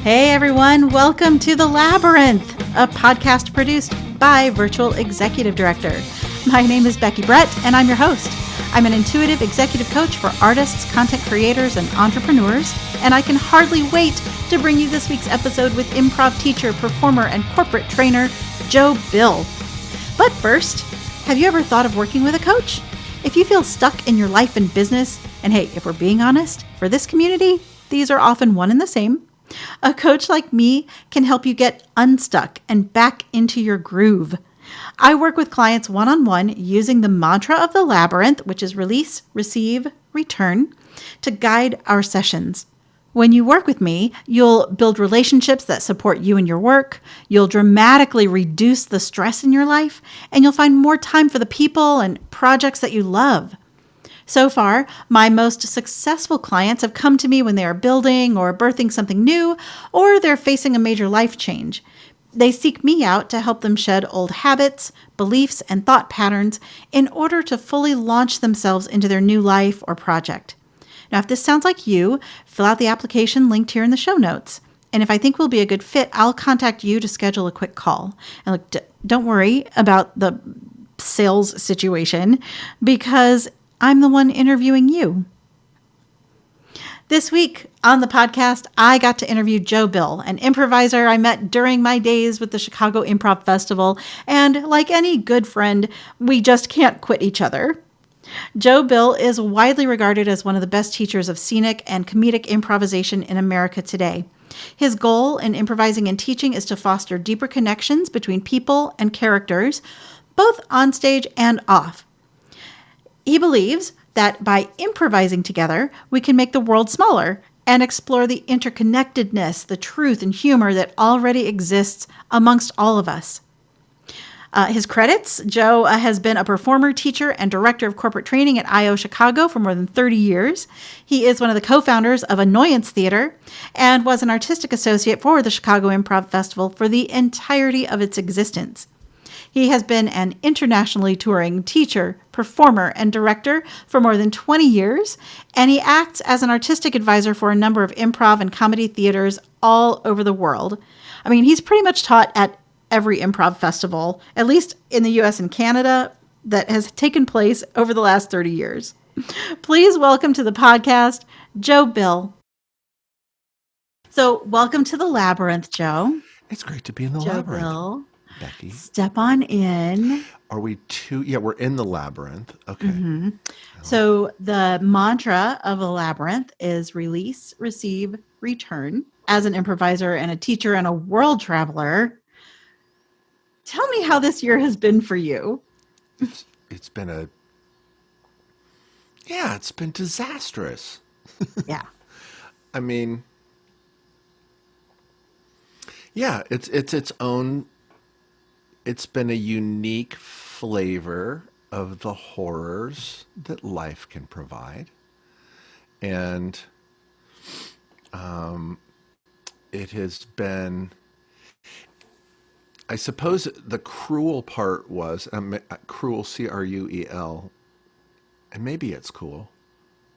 Hey everyone, welcome to The Labyrinth, a podcast produced by Virtual Executive Director. My name is Becky Brett, and I'm your host. I'm an intuitive executive coach for artists, content creators, and entrepreneurs, and I can hardly wait to bring you this week's episode with improv teacher, performer, and corporate trainer, Joe Bill. But first, have you ever thought of working with a coach? If you feel stuck in your life and business, and hey, if we're being honest, for this community, these are often one and the same. A coach like me can help you get unstuck and back into your groove. I work with clients one-on-one using the mantra of the Labyrinth, which is release, receive, return, to guide our sessions. When you work with me, you'll build relationships that support you and your work, you'll dramatically reduce the stress in your life, and you'll find more time for the people and projects that you love. So far, my most successful clients have come to me when they are building or birthing something new, or they're facing a major life change. They seek me out to help them shed old habits, beliefs, and thought patterns in order to fully launch themselves into their new life or project. Now, if this sounds like you, fill out the application linked here in the show notes. And if I think we'll be a good fit, I'll contact you to schedule a quick call. And look, don't worry about the sales situation because I'm the one interviewing you. This week on the podcast, I got to interview Joe Bill, an improviser I met during my days with the Chicago Improv Festival. And like any good friend, we just can't quit each other. Joe Bill is widely regarded as one of the best teachers of scenic and comedic improvisation in America today. His goal in improvising and teaching is to foster deeper connections between people and characters, both on stage and off. He believes that by improvising together, we can make the world smaller and explore the interconnectedness, the truth, and humor that already exists amongst all of us. His credits: Joe has been a performer, teacher, and director of corporate training at I.O. Chicago for more than 30 years. He is one of the co-founders of Annoyance Theater and was an artistic associate for the Chicago Improv Festival for the entirety of its existence. He has been an internationally touring teacher, performer, and director for more than 20 years, and he acts as an artistic advisor for a number of improv and comedy theaters all over the world. I mean, he's pretty much taught at every improv festival, at least in the US and Canada, that has taken place over the last 30 years. Please welcome to the podcast, Joe Bill. So welcome to the Labyrinth, Joe. It's great to be in the Joe labyrinth. Bill. Becky. Step on in. Are we two? Yeah, we're in the labyrinth. Okay. Mm-hmm. So the mantra of the Labyrinth is release, receive, return. As an improviser and a teacher and a world traveler, tell me how this year has been for you. It's been disastrous. Yeah. I mean, yeah, it's its own. It's been a unique flavor of the horrors that life can provide. And it has been, I suppose the cruel part was, cruel, C-R-U-E-L, and maybe it's cool.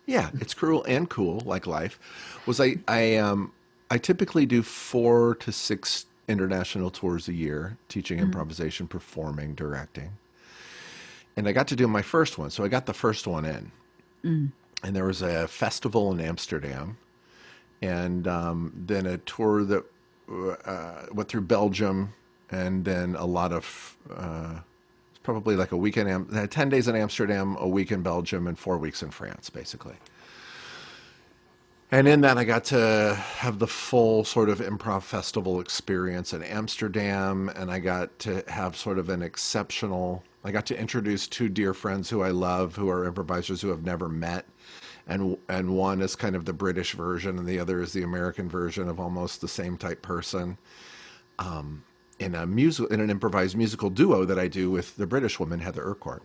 Yeah, it's cruel and cool, like life. Was I typically do 4 to 6 international tours a year, teaching improvisation, performing, directing. And I got to do my first one, so I got the first one in. And there was a festival in Amsterdam, and then a tour that went through Belgium, and then a lot of, probably like a week in 10 days in Amsterdam, a week in Belgium, and 4 weeks in France, basically. And in that, I got to have the full sort of improv festival experience in Amsterdam, and I got to have sort of I got to introduce 2 dear friends who I love, who are improvisers who I've never met. And one is kind of the British version, and the other is the American version of almost the same type person. In an improvised musical duo that I do with the British woman, Heather Urquhart.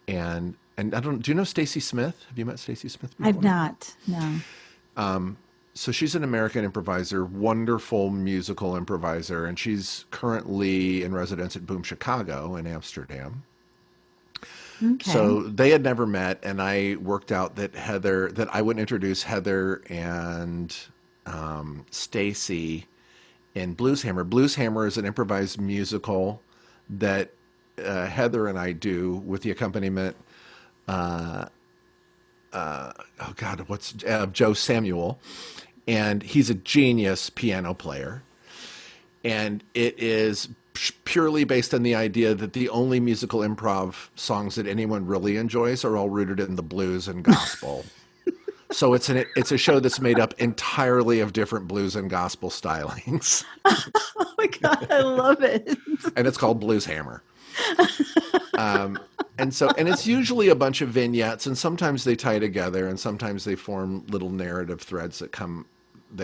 And do you know Stacey Smith? Have you met Stacey Smith before? I've not, no. So she's an American improviser, wonderful musical improviser, and she's currently in residence at Boom Chicago in Amsterdam. Okay. So they had never met, and I worked out that I would introduce Heather and Stacy in Blues Hammer. Blues Hammer is an improvised musical that Heather and I do with the accompaniment. Oh God, what's Joe Samuel, and he's a genius piano player. And it is purely based on the idea that the only musical improv songs that anyone really enjoys are all rooted in the blues and gospel. So it's a show that's made up entirely of different blues and gospel stylings, Oh my God, I love it. and it's called Blues Hammer. And it's usually a bunch of vignettes, and sometimes they tie together, and sometimes they form little narrative threads that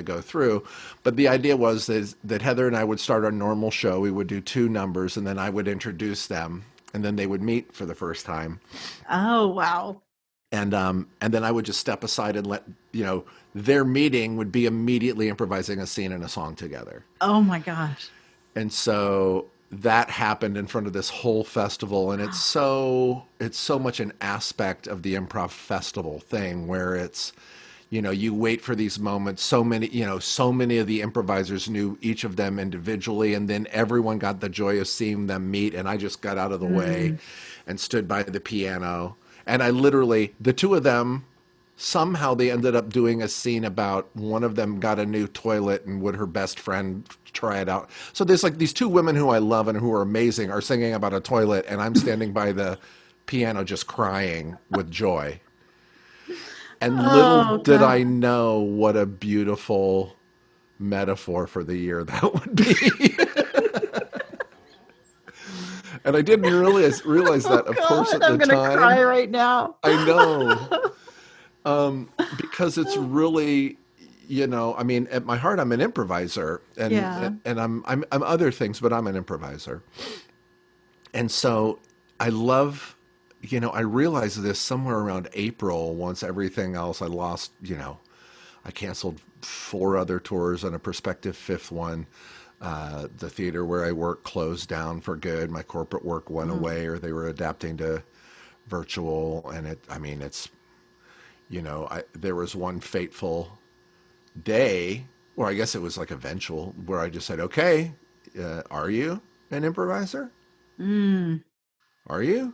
go through. But the idea was that Heather and I would start our normal show. We would do two numbers, and then I would introduce them, and then they would meet for the first time. Oh, wow. And then I would just step aside and let, their meeting would be immediately improvising a scene and a song together. Oh my gosh. And so that happened in front of this whole festival, and it's so much an aspect of the improv festival thing where it's, you wait for these moments. So many of the improvisers knew each of them individually, and then everyone got the joy of seeing them meet. And I just got out of the way and stood by the piano. And I literally, the two of them, somehow they ended up doing a scene about one of them got a new toilet and would her best friend try it out. So there's like these two women who I love and who are amazing are singing about a toilet, and I'm standing by the piano just crying with joy. And little did I know what a beautiful metaphor for the year that would be. And I didn't realize that, of course, at the time. I'm going to cry right now. I know. Because it's really, at my heart, I'm an improviser, and I'm other things, but I'm an improviser. And so I love, I realized this somewhere around April, once everything else, I lost, I canceled 4 other tours and a prospective 5th one. The theater where I work closed down for good. My corporate work went away, or they were adapting to virtual. And there was one fateful day, or I guess it was like eventual, where I just said, okay, are you an improviser? Are you?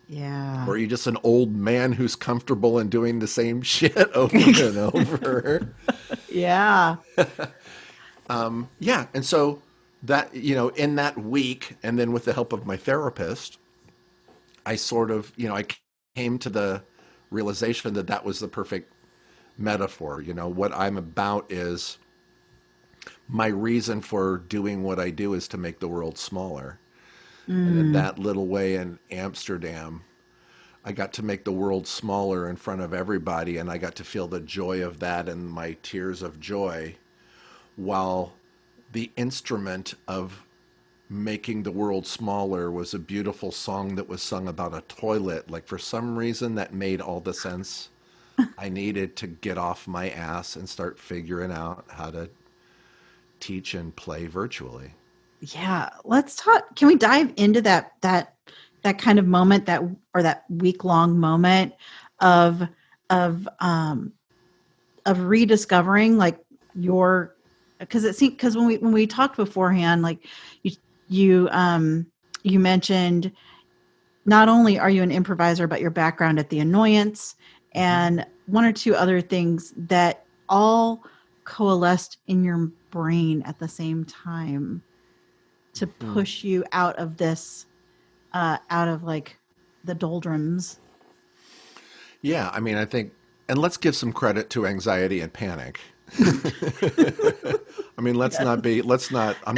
Yeah. Or are you just an old man who's comfortable in doing the same shit over and over? Yeah. Yeah. And so that, in that week, and then with the help of my therapist, I sort of, I came to the realization that was the perfect metaphor. What I'm about is my reason for doing what I do is to make the world smaller. And in that little way in Amsterdam, I got to make the world smaller in front of everybody, and I got to feel the joy of that and my tears of joy, while the instrument of making the world smaller was a beautiful song that was sung about a toilet. Like, for some reason, that made all the sense I needed to get off my ass and start figuring out how to teach and play virtually. Yeah. Let's talk. Can we dive into that kind of moment, that week-long moment of rediscovering, like, your, because when we talked beforehand, like, you mentioned not only are you an improviser, but your background at the Annoyance and one or two other things that all coalesced in your brain at the same time to push you out of this, out of like the doldrums. Yeah, I think, and let's give some credit to anxiety and panic. Let's not. They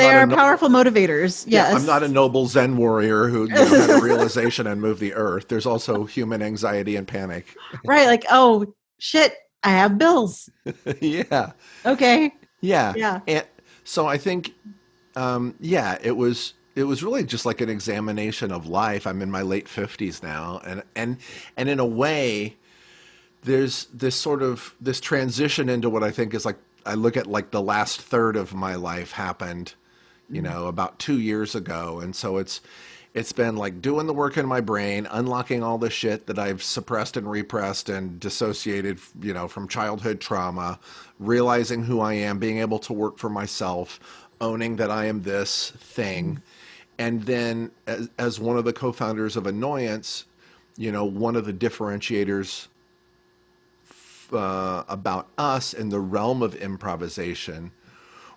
are powerful motivators. Yes. Yeah, I'm not a noble Zen warrior who had a realization and moved the earth. There's also human anxiety and panic. Right. Like, oh shit, I have bills. Yeah. Okay. Yeah. Yeah. And so I think, it was really just like an examination of life. I'm in my late 50s now, and in a way, there's this transition into what I think is like, I look at like the last third of my life happened, about 2 years ago. And so It's been like doing the work in my brain, unlocking all the shit that I've suppressed and repressed and dissociated, from childhood trauma, realizing who I am, being able to work for myself, owning that I am this thing. And then as one of the co-founders of Annoyance, one of the differentiators about us in the realm of improvisation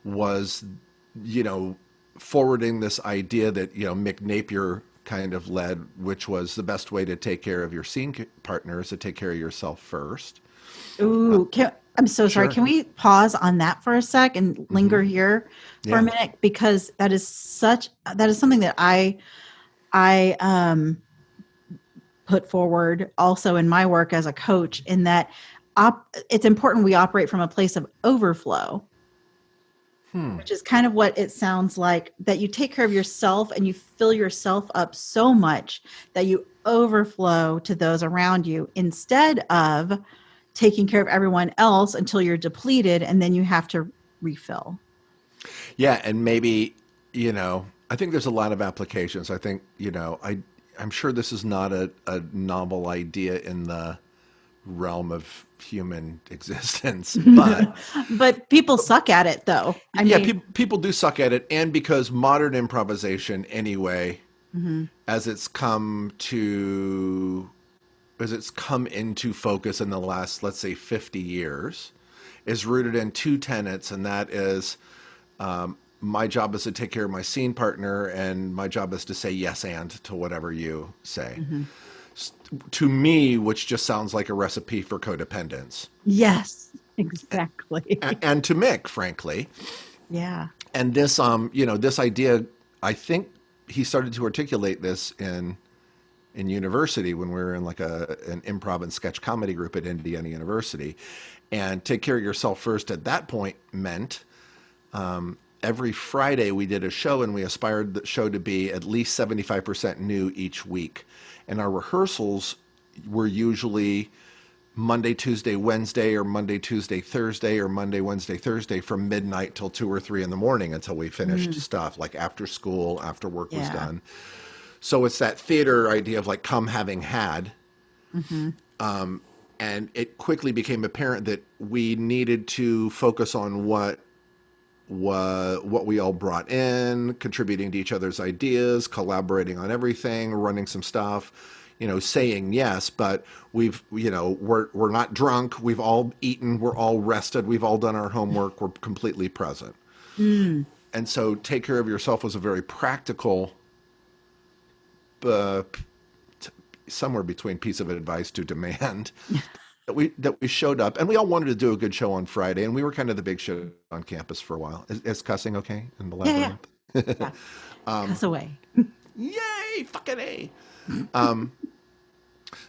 was, you know, forwarding this idea that, Mick Napier kind of led, which was the best way to take care of your scene partner is to take care of yourself first. Ooh, I'm so sorry. Sure. Can we pause on that for a sec and Hmm. linger here for a Yeah. minute? Because that is something that I put forward also in my work as a coach, in that it's important we operate from a place of overflow, Hmm. which is kind of what it sounds like, that you take care of yourself and you fill yourself up so much that you overflow to those around you, instead of taking care of everyone else until you're depleted and then you have to refill. Yeah, and maybe, I think there's a lot of applications. I think, I'm sure this is not a novel idea in the realm of human existence, but But people suck at it, though. I yeah, mean, people do suck at it. And because modern improvisation, anyway, mhm. as it's come to, as it's come into focus in the last, let's say, 50 years, is rooted in two tenets, and that is my job is to take care of my scene partner, and my job is to say yes and to whatever you say. Mhm. To me, which just sounds like a recipe for codependence, Yes, exactly. and to Mick, frankly. Yeah. And this, this idea, I think he started to articulate this in university when we were in like an improv and sketch comedy group at Indiana University. And take care of yourself first at that point meant every Friday we did a show, and we aspired the show to be at least 75% new each week. And our rehearsals were usually Monday, Tuesday, Wednesday, or Monday, Tuesday, Thursday, or Monday, Wednesday, Thursday from midnight till 2 or 3 in the morning until we finished Mm, stuff, like after school, after work was yeah. done. So it's that theater idea of like come having had. Hmm. And it quickly became apparent that we needed to focus on what we all brought in, contributing to each other's ideas, collaborating on everything, running some stuff, saying yes, but we're not drunk, we've all eaten, we're all rested, we've all done our homework, we're completely present. Mm. And so take care of yourself was a very practical uh, somewhere between piece of advice to demand that we showed up, and we all wanted to do a good show on Friday, and we were kind of the big show on campus for a while. Is cussing okay in the Yeah, yeah, labyrinth? yeah. Cuss away. Yay, fucking A.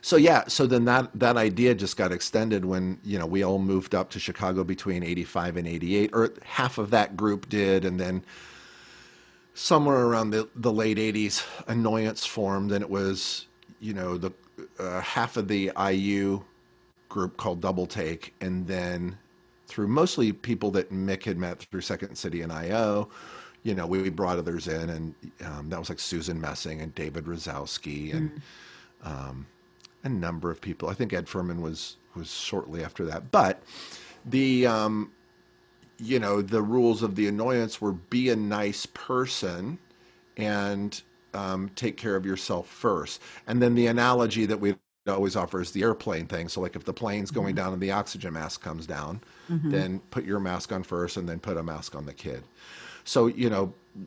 So yeah, so then that idea just got extended when, we all moved up to Chicago between 85 and 88, or half of that group did, and then somewhere around the late 80s, Annoyance formed, and it was, the half of the IU group called Double Take, and then through mostly people that Mick had met through Second City and IO, we brought others in, and that was like Susan Messing and David Rozowski and Mm. a number of people. I think Ed Furman was shortly after that, but the the rules of the Annoyance were be a nice person and take care of yourself first. And then the analogy that we always offer is the airplane thing. So, like if the plane's going Mhm. down and the oxygen mask comes down, Mhm. then put your mask on first and then put a mask on the kid. So,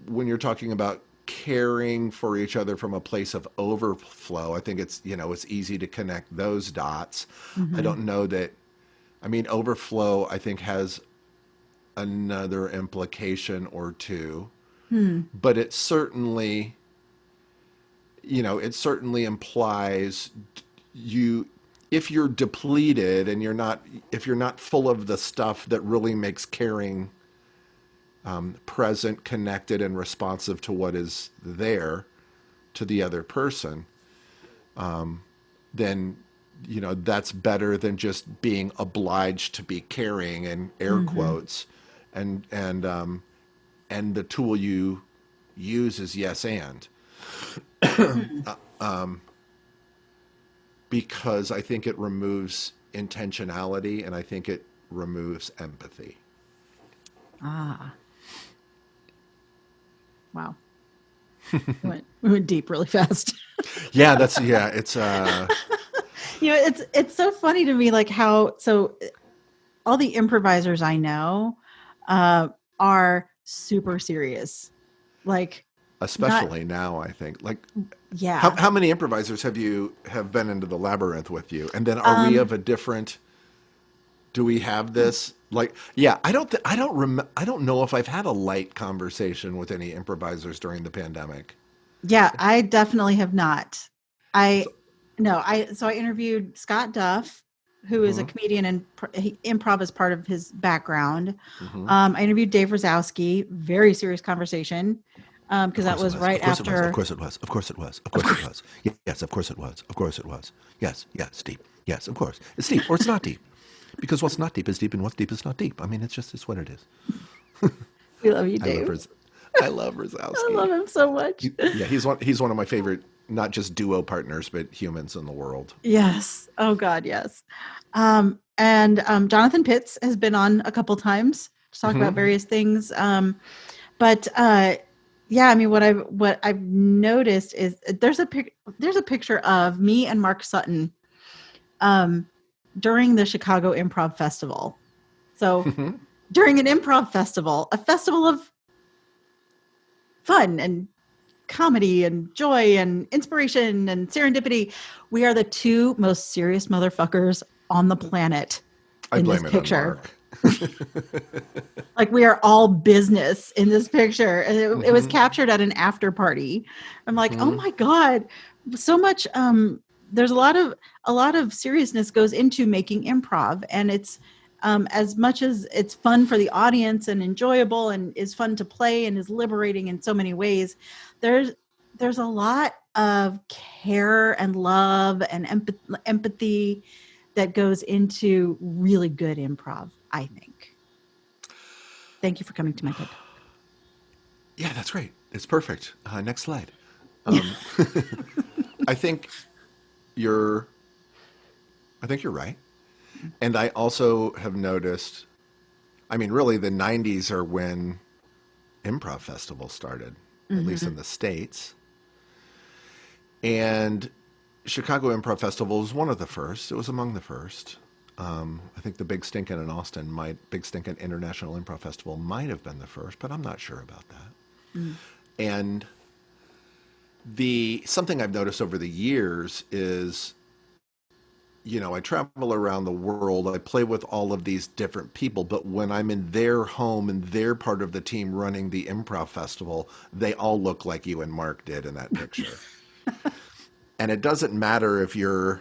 when you're talking about caring for each other from a place of overflow, I think it's easy to connect those dots. I Mhm. don't know that, I mean, overflow, I think, has another implication or two, Hmm. but it certainly implies you, if you're depleted and if you're not full of the stuff that really makes caring present, connected, and responsive to what is there to the other person, then that's better than just being obliged to be caring in air Mhm. quotes, and the tool you use is yes and. because I think it removes intentionality and I think it removes empathy. Ah, wow. We went deep really fast. Yeah, it's It's so funny to me, like how all the improvisers I know uh, are super serious. Like, not especially now, I think. Like yeah. how many improvisers have been into the labyrinth with you? And then are we Um, of a different do we have this like yeah, I don't know if I've had a light conversation with any improvisers during the pandemic. yeah, I definitely have not. It's I no, I interviewed Scott Duff, who is a mhm, comedian and improv is part of his background. mhm. I interviewed Dave Rosowski, very serious conversation, Of because that course it was was. Of right course it was. Of after. course it was. Of course it was. Of Of course it course, was. Yes, of course it was. Of course it was. Yes, yes, deep. Yes, of course. It's deep or it's not deep. Because what's not deep is deep and what's deep is not deep. I mean, it's what it is. we love you, I love Dave. Ros- I love I love Rosowski. him so much. Yeah, he's one of my favorite not just duo partners but humans in the world. Yes. Oh God, yes. And Jonathan Pitts has been on a couple times to talk about Hmm. various things. But yeah, I mean, what I've noticed is there's a picture of me and Mark Sutton um, during the Chicago Improv Festival. So during an improv festival, a festival of fun and comedy and joy and inspiration and serendipity. We are the two most serious motherfuckers on the planet I in this blame it on picture. Mark. Like, we are all business in this picture. And it was Hmm. captured at an after party. I'm like, oh Hmm. my God, so much there's a lot of seriousness goes into making improv. And it's as much as it's fun for the audience and enjoyable and is fun to play and is liberating in so many ways, there's there's a lot of care and love and empathy that goes into really good improv, I think. Thank you for coming to my TED Talk. Yeah, that's great. It's perfect. Next slide. Yeah. Um, I think you're I think you're right. And I also have noticed, I mean, really, the 90s are when improv festivals started, at least Mhm. in the States. And Chicago Improv Festival was one of the first. It was among the first. I think the Big Stinkin' in Austin Big Stinkin' International Improv Festival might have been the first, but I'm not sure about that. Mm. And the something I've noticed over the years is, I travel around the world. I play with all of these different people, but when I'm in their home and they're part of the team running the improv festival, they all look like you and Mark did in that picture. And it doesn't matter if you're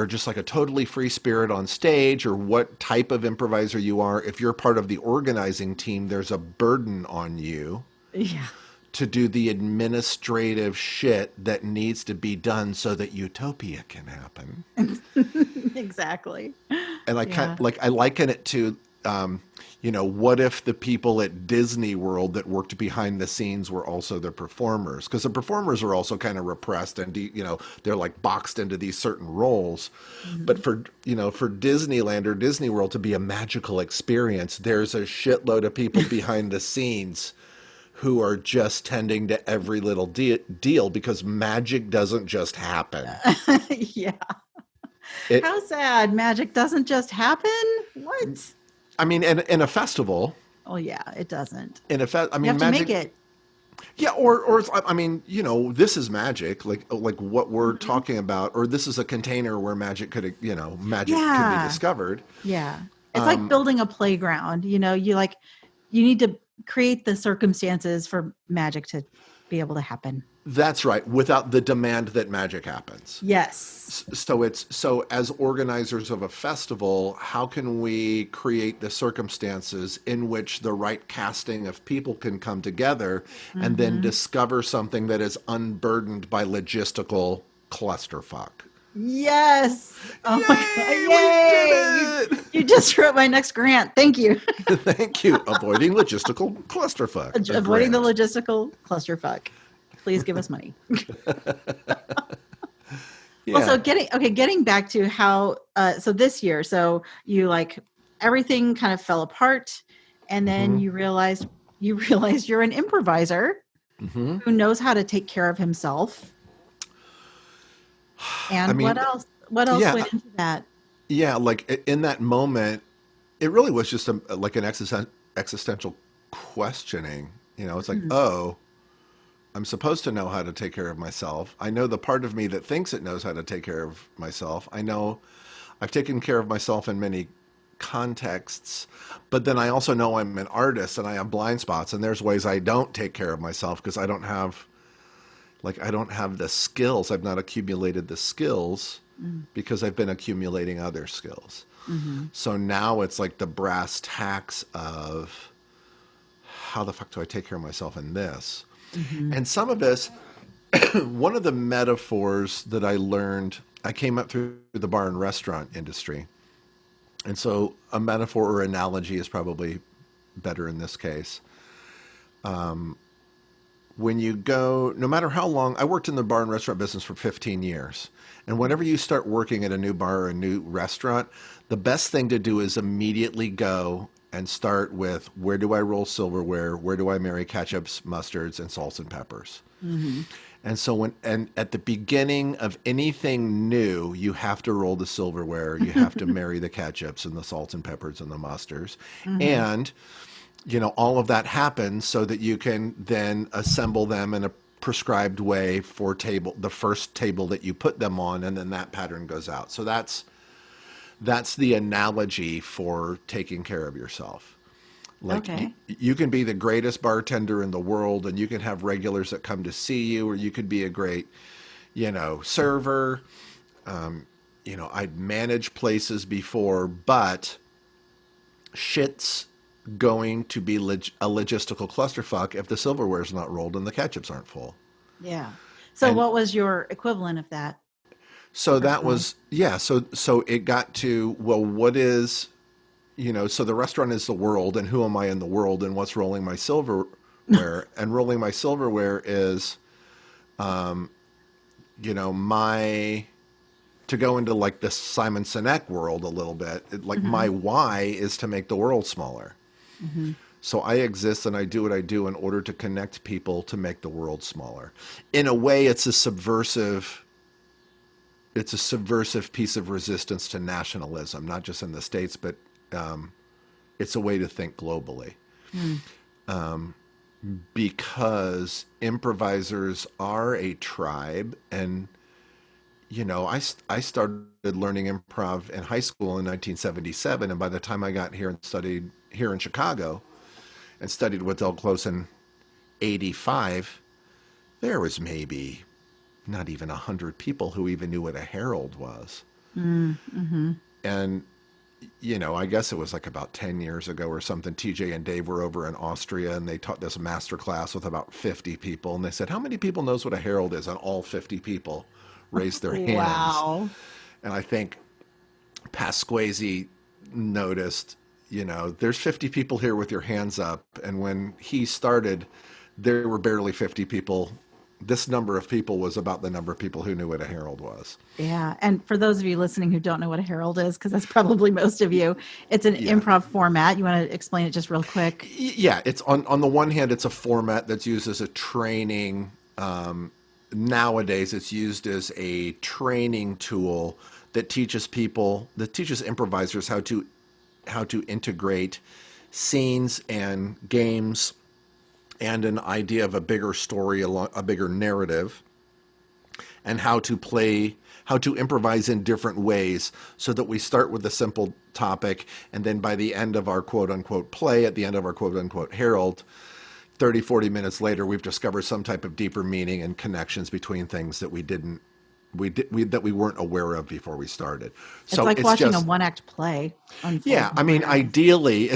just like a totally free spirit on stage or what type of improviser you are. If you're part of the organizing team, there's a burden on you Yeah. to do the administrative shit that needs to be done so that utopia can happen. Exactly. And Yeah. I liken it to what if the people at Disney World that worked behind the scenes were also the performers? Because the performers are also kind of repressed and they're like boxed into these certain roles. But Mhm. for Disneyland or Disney World to be a magical experience, there's a shitload of people behind the scenes who are just tending to every little deal because magic doesn't just happen. Yeah. It, How sad. Magic doesn't just happen? What? I mean, in a festival, Oh, yeah, it doesn't. I You have mean, to make magic. it. Yeah, or I mean, this is magic, like what we're Mhm. talking about, or this is a container where magic could be Yeah. discovered. Yeah. It's like building a playground. You need to create the circumstances for magic to be able to happen. That's right, without the demand that magic happens. Yes. So as organizers of a festival, how can we create the circumstances in which the right casting of people can come together and then Mhm. discover something that is unburdened by logistical clusterfuck? Yes. Oh my God. Yay, we did Yay. it! You just wrote my next grant. Thank you. Thank you. Avoiding logistical clusterfuck, a Avoiding the grant. logistical clusterfuck. Please give us money. Well, so Yeah. getting back to how, so this year, so you like everything kind of fell apart, and then Hmm. you realize you're an improviser Hmm. who knows how to take care of himself. I And what mean, else? What else yeah, went into that? yeah. Like in that moment, it really was just like an existential questioning. You know, it's like, Mm, oh, I'm supposed to know how to take care of myself. I know the part of me that thinks it knows how to take care of myself. I know I've taken care of myself in many contexts, but then I also know I'm an artist and I have blind spots, and there's ways I don't take care of myself because I don't have the skills. I've not accumulated the skills mm, because I've been accumulating other skills. mm-hmm, So now it's like the brass tacks of how the fuck do I take care of myself in this? mm-hmm, And some of this, one of the metaphors that I learned, I came up through the bar and restaurant industry. And so a metaphor or analogy is probably better in this case. When you go, no matter how long, I worked in the bar and restaurant business for 15 years. And whenever you start working at a new bar or a new restaurant, the best thing to do is immediately go and start with, where do I roll silverware? Where do I marry ketchups, mustards, and salts and peppers? mm-hmm, And so and at the beginning of anything new, you have to roll the silverware, you have to marry the ketchups and the salts and peppers and the mustards. mm-hmm. And all of that happens so that you can then assemble them in a prescribed way for the first table that you put them on, and then that pattern goes out. So that's the analogy for taking care of yourself. Like Okay. you can be the greatest bartender in the world, and you can have regulars that come to see you, or you could be a great, server. I'd managed places before, but shit's going to be a logistical clusterfuck if the silverware's not rolled and the ketchups aren't full. Yeah. So And what was your equivalent of that so that personally? was, yeah. So it got to, well, what is, so the restaurant is the world, and who am I in the world, and what's rolling my silverware? And rolling my silverware is, my, to go into like the Simon Sinek world a little bit, like Mm-hmm, my why is to make the world smaller. mm-hmm. So I exist and I do what I do in order to connect people to make the world smaller. In a way, it's a subversive piece of resistance to nationalism, not just in the States, but it's a way to think globally. Mm. Because improvisers are a tribe, and I started learning improv in high school in 1977, and by the time I got here and studied here in Chicago and studied with Del Close in 85, there was maybe not even 100 people who even knew what a herald was. Mm, mm-hmm. And I guess it was like about 10 years ago or something. TJ and Dave were over in Austria, and they taught this master class with about 50 people. And they said, how many people knows what a herald is? And all 50 people raised their hands. Wow. And I think Pasquazi noticed, there's 50 people here with your hands up. And when he started, there were barely 50 people. This number of people was about the number of people who knew what a herald was. Yeah. And for those of you listening who don't know what a herald is, because that's probably most of you, it's an Yeah. improv format. You want to explain it just real quick? Yeah, it's on the one hand, it's a format that's used as a training. Nowadays, it's used as a training tool that teaches improvisers how to integrate scenes and games and an idea of a bigger story, a bigger narrative, and how to improvise in different ways, so that we start with a simple topic, and then by the end of our quote unquote play, at the end of our quote unquote herald, 30, 40 minutes later, we've discovered some type of deeper meaning and connections between things that that we weren't aware of before we started. It's So like it's watching a just, one-act play unfold yeah, I mean, before your eyes. ideally,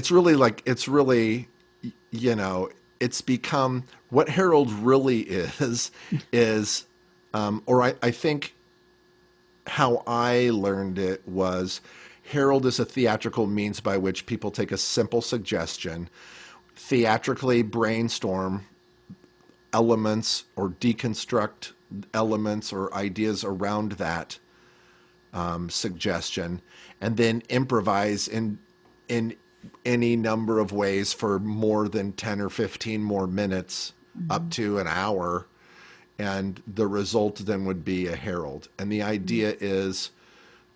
you know, it's become what Herald really is, or I think how I learned it was, Herald is a theatrical means by which people take a simple suggestion, theatrically brainstorm elements or deconstruct elements or ideas around that suggestion, and then improvise in any number of ways for more than 10 or 15 more minutes, up Mm-hmm. to an hour, and the result then would be a herald. And the idea is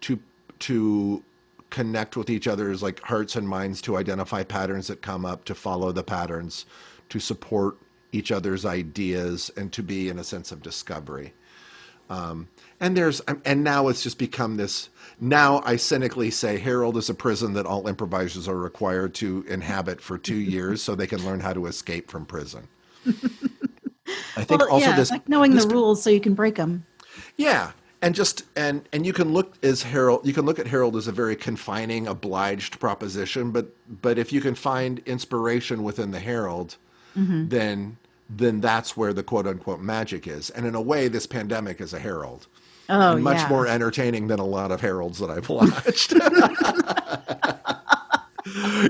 to to connect with each other's like hearts and minds, to identify patterns that come up, to follow the patterns, to support each other's ideas, and to be in a sense of discovery. And now it's just become this. Now I cynically say Herald is a prison that all improvisers are required to inhabit for 2 years so they can learn how to escape from prison. I think Well, also yeah, like knowing the this rules so you can break them. yeah, and just and you can look as Harold. You can look at Harold as a very confining, obliged proposition. But if you can find inspiration within the Herald, Hmm. then that's where the quote unquote magic is. And in a way, this pandemic is a Herald, Oh, and much yeah. more entertaining than a lot of Heralds that I've watched.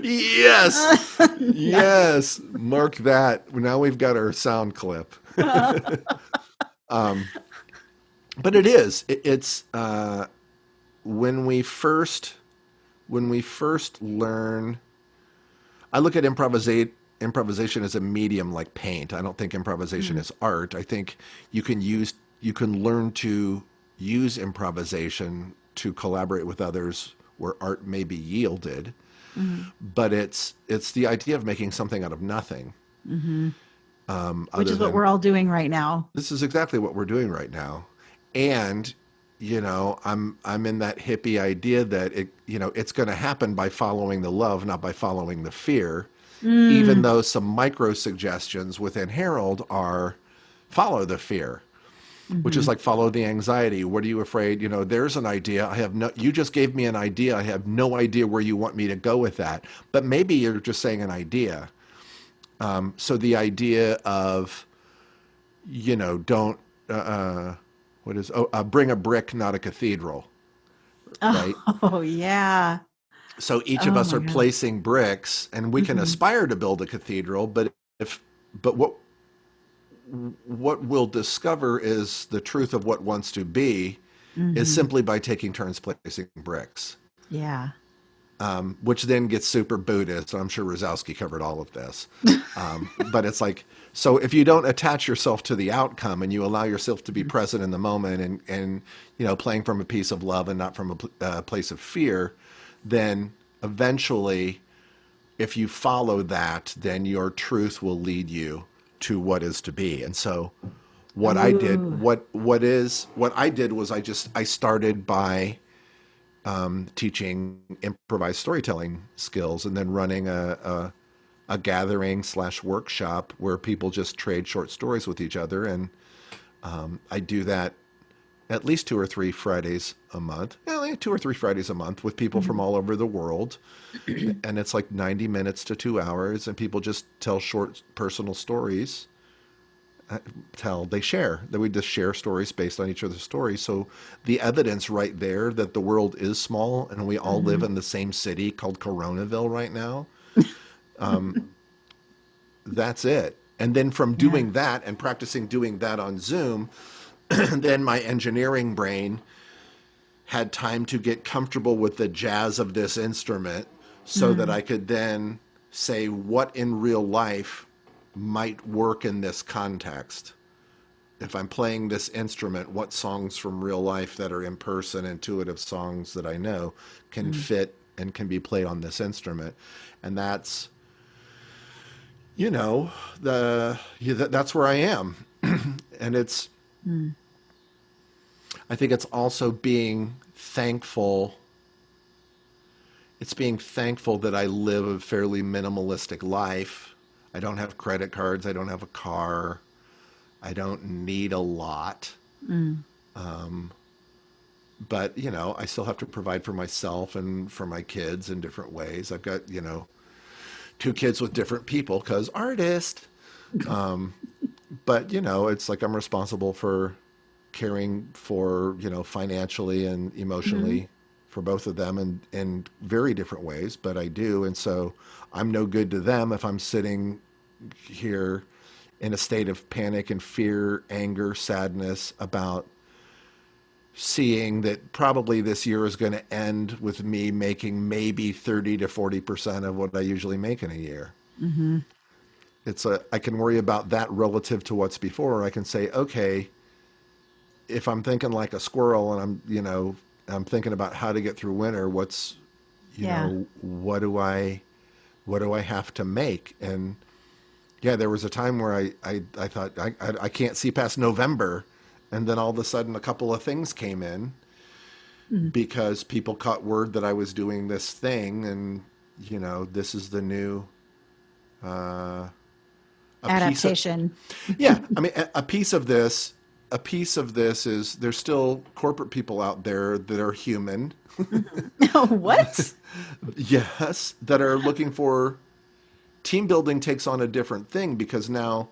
Yes, Yeah. yes, mark that. Now we've got our sound clip. Um, but it is. It's when we first learn. I look at improvisation as a medium like paint. I don't think improvisation Mm. is art. I think you can learn to use improvisation to collaborate with others where art may be yielded. Mhm. But it's the idea of making something out of nothing. Hmm. Which Other is what than we're all doing right now. this is exactly what we're doing right now. And I'm in that hippie idea that it's going to happen by following the love, not by following the fear. Even Mm. though some micro suggestions within Harold are follow the fear, which is Hmm. like follow the anxiety. What are you afraid? There's an idea. You just gave me an idea. I have no idea where you want me to go with that. But maybe you're just saying an idea. So the idea of, don't, bring a brick, not a cathedral, right? Oh, yeah. So each of Oh us my are God. placing bricks, and we can Hmm. aspire to build a cathedral, if, but what we'll discover is the truth of what wants to be is Hmm. simply by taking turns placing bricks, Yeah. which then gets super Buddhist. I'm sure Rosowski covered all of this. But it's like, so if you don't attach yourself to the outcome and you allow yourself to be present in the moment and playing from a piece of love and not from a place of fear, then eventually, if you follow that, then your truth will lead you to what is to be. And so what I did, Ooh. what I did was I started by teaching improvised storytelling skills, and then running a gathering slash workshop where people just trade short stories with each other. And I do that at least 2 or 3 Fridays a month, 2 or 3 Fridays a month with people from Mhm. all over the world. And it's like 90 minutes to 2 hours, and people just tell short personal stories. They share that we just share stories based on each other's stories. So the evidence right there that the world is small and we all live Mhm. in the same city called Coronaville right now, that's it. And then from Yeah. doing that and practicing doing that on Zoom, then my engineering brain had time to get comfortable with the jazz of this instrument so that Mm. I could then say what in real life might work in this context. If I'm playing this instrument, what songs from real life that are in person, intuitive songs that I know, can Mm. fit and can be played on this instrument. And that's, you know, that's where I am. And Mm. I think it's also being thankful. It's being thankful that I live a fairly minimalistic life. I don't have credit cards. I don't have a car. I don't need a lot. Mm. But, I still have to provide for myself and for my kids in different ways. I've got, two kids with different people because artist. But, it's like I'm responsible for caring for, financially and Mhm. emotionally for both of them in very different ways, but I do. And so I'm no good to them if I'm sitting here in a state of panic and fear, anger, sadness about seeing that probably this year is going to end with me making maybe 30 to 40% of what I usually make in a year. Mm-hmm. I can worry about that relative to what's before. I can say, okay, if I'm thinking like a squirrel and I'm thinking about how to get through winter, Yeah. what do I have to make? And yeah, there was a time where I thought I can't see past November. And then all of a sudden a couple of things came in Mm. because people caught word that I was doing this thing. And, this is the new, a piece of, Adaptation. yeah, I mean, a piece of this is there's still corporate people out there that are human. What? Yes, that are looking for team building takes on a different thing because now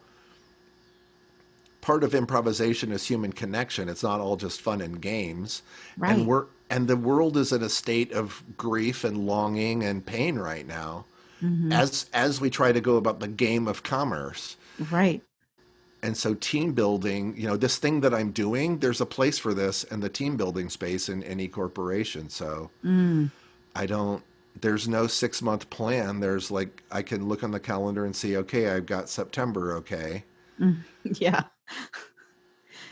part of improvisation is human connection. It's not all just fun and games. And Right. the world is in a state of grief and longing and pain right now Mm-hmm. as we try to go about the game of commerce. Right. And so team building, this thing that I'm doing, there's a place for this in the team building space in any corporation. So Mm. I don't, there's no 6-month plan. There's like, I can look on the calendar and see, okay, I've got September. Okay. Mm. Yeah,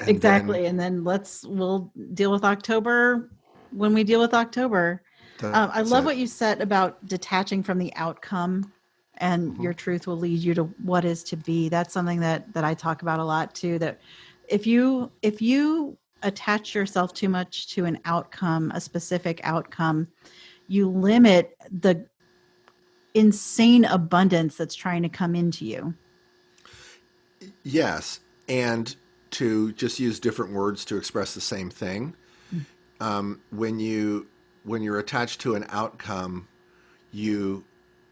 And then exactly. And then we'll deal with October when we deal with October. I that's love it. what you said about detaching from the outcome, and Mm-hmm. your truth will lead you to what is to be. That's something that I talk about a lot too. That if you attach yourself too much to an outcome, a specific outcome, you limit the insane abundance that's trying to come into you. Yes. And to just use different words to express the same thing. Mm. When you're attached to an outcome, you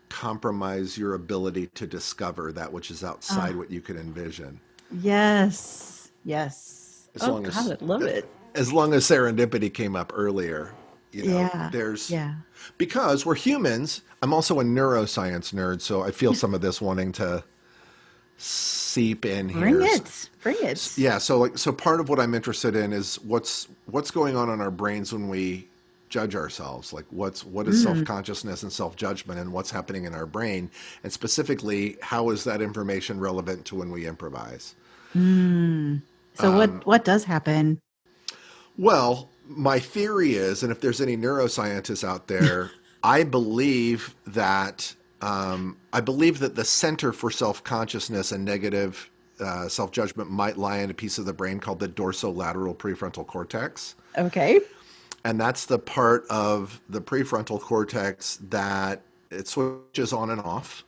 compromise your ability to discover that which is outside Ah, what you can envision. yes, yes. As Oh long God, as I love it. as long as serendipity came up earlier, Yeah, there's yeah. because we're humans. I'm also a neuroscience nerd, so I feel some of this wanting to seep in Bring here. it, bring it. Yeah, so part of what I'm interested in is what's going on in our brains when we judge ourselves. Like what is Mm, self-consciousness and self-judgment and what's happening in our brain, and specifically how is that information relevant to when we improvise? mm. So what does happen? Well, my theory is, and if there's any neuroscientists out there, I believe that the center for self-consciousness and negative self-judgment might lie in a piece of the brain called the dorsolateral prefrontal cortex, Okay. and that's the part of the prefrontal cortex that it switches on and off.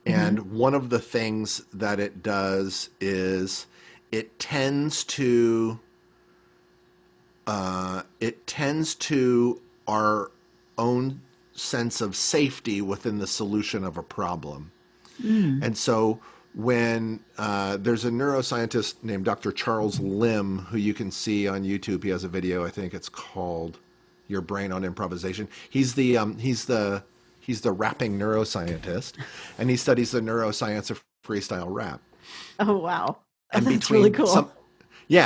Hmm. And one of the things that it does is it tends to our own sense of safety within the solution of a problem. Mm. And so when there's a neuroscientist named Dr. Charles Lim, who you can see on YouTube, he has a video. I think it's called "Your Brain on Improvisation." He's the rapping neuroscientist, and he studies the neuroscience of freestyle rap. Oh wow. Oh, And that's really cool.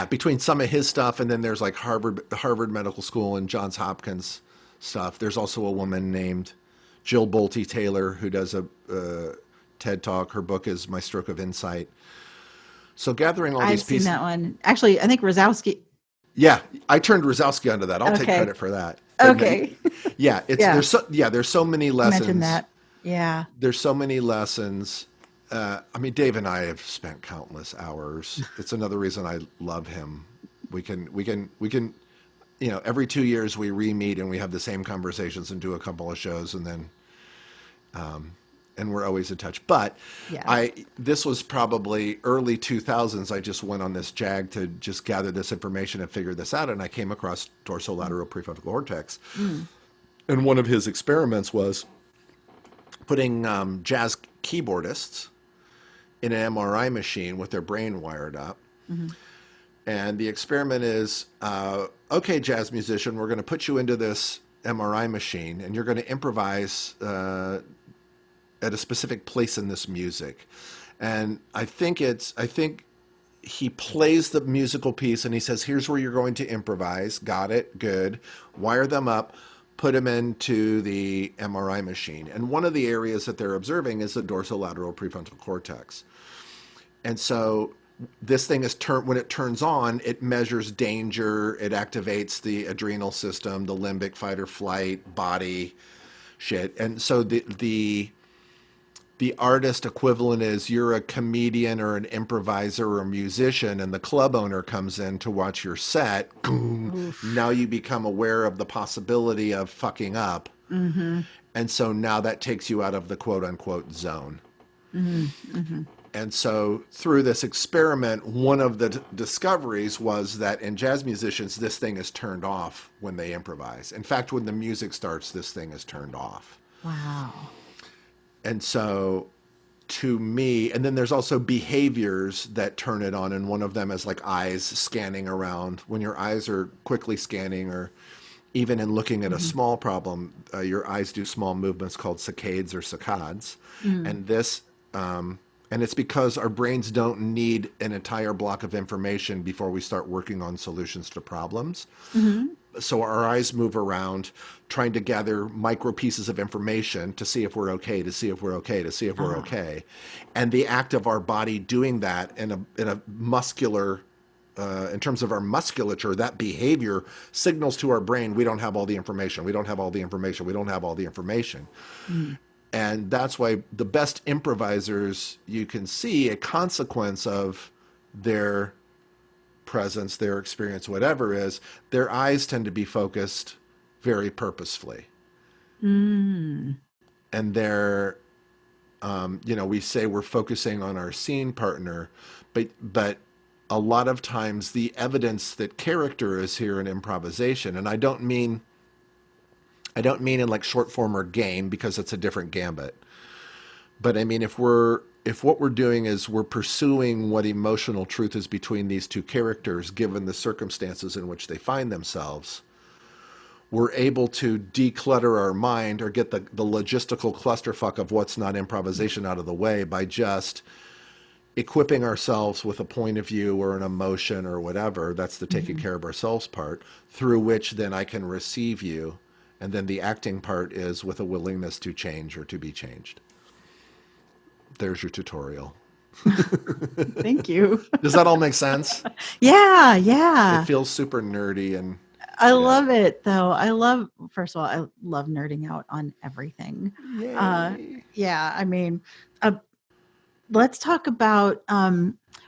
between some of his stuff, and then there's like Harvard Medical School and Johns Hopkins stuff. There's also a woman named Jill Bolte Taylor who does a TED Talk. Her book is My Stroke of Insight. So gathering all I've these seen pieces, that one. Actually, I think Rosowski. yeah, I turned Rosowski onto that. I'll take Okay. credit for that. But no, Okay. yeah, Yeah. there's so many You mentioned lessons. that. Yeah. There's so many lessons. I mean, Dave and I have spent countless hours. It's another reason I love him. We can, every 2 years we re-meet and we have the same conversations and do a couple of shows, and then and we're always in touch. But Yeah. this was probably early 2000s. I just went on this jag to just gather this information and figure this out, and I came across dorsolateral prefrontal cortex. Mm. And one of his experiments was putting jazz keyboardists in an MRI machine with their brain wired up. Hmm. And the experiment is, okay, jazz musician, we're going to put you into this MRI machine, and you're going to improvise at a specific place in this music. And I think he plays the musical piece and he says, here's where you're going to improvise. Got it. Good. Wire them up, put them into the MRI machine. And one of the areas that they're observing is the dorsolateral prefrontal cortex. And so this thing is when it turns on, it measures danger. It activates the adrenal system, the limbic fight or flight, body shit. And so the artist equivalent is you're a comedian or an improviser or a musician, and the club owner comes in to watch your set. Now you become aware of the possibility of fucking up. Mm-hmm. And so now that takes you out of the quote unquote zone. Mm-hmm. Mm-hmm. And so through this experiment, one of the discoveries was that in jazz musicians, this thing is turned off when they improvise. In fact, when the music starts, this thing is turned off. Wow. And so to me, and then there's also behaviors that turn it on. And one of them is like eyes scanning around. When your eyes are quickly scanning, or even in looking at a small problem, your eyes do small movements called saccades or saccades. And this, and it's because our brains don't need an entire block of information before we start working on solutions to problems. So our eyes move around trying to gather micro pieces of information to see if we're okay, to see if we're okay, to see if we're okay. And the act of our body doing that in a muscular, in terms of our musculature, that behavior signals to our brain, we don't have all the information. We don't have all the information. We don't have all the information. And that's why the best improvisers, you can see a consequence of their presence, their experience, whatever is, their eyes tend to be focused very purposefully. And they're, we say we're focusing on our scene partner, but a lot of times the evidence that character is here in improvisation, and I don't mean in like short form or game, because it's a different gambit. But I mean, if what we're doing is we're pursuing what emotional truth is between these two characters, given the circumstances in which they find themselves, we're able to declutter our mind or get the logistical clusterfuck of what's not improvisation out of the way by just equipping ourselves with a point of view or an emotion or whatever. That's the taking care of ourselves part, through which then I can receive you. And then the acting part is with a willingness to change or to be changed. There's your tutorial. Thank you. Does that all make sense? Yeah, yeah. It feels super nerdy and I love it though. First of all, I love nerding out on everything. Yay. Yeah, I mean, let's talk about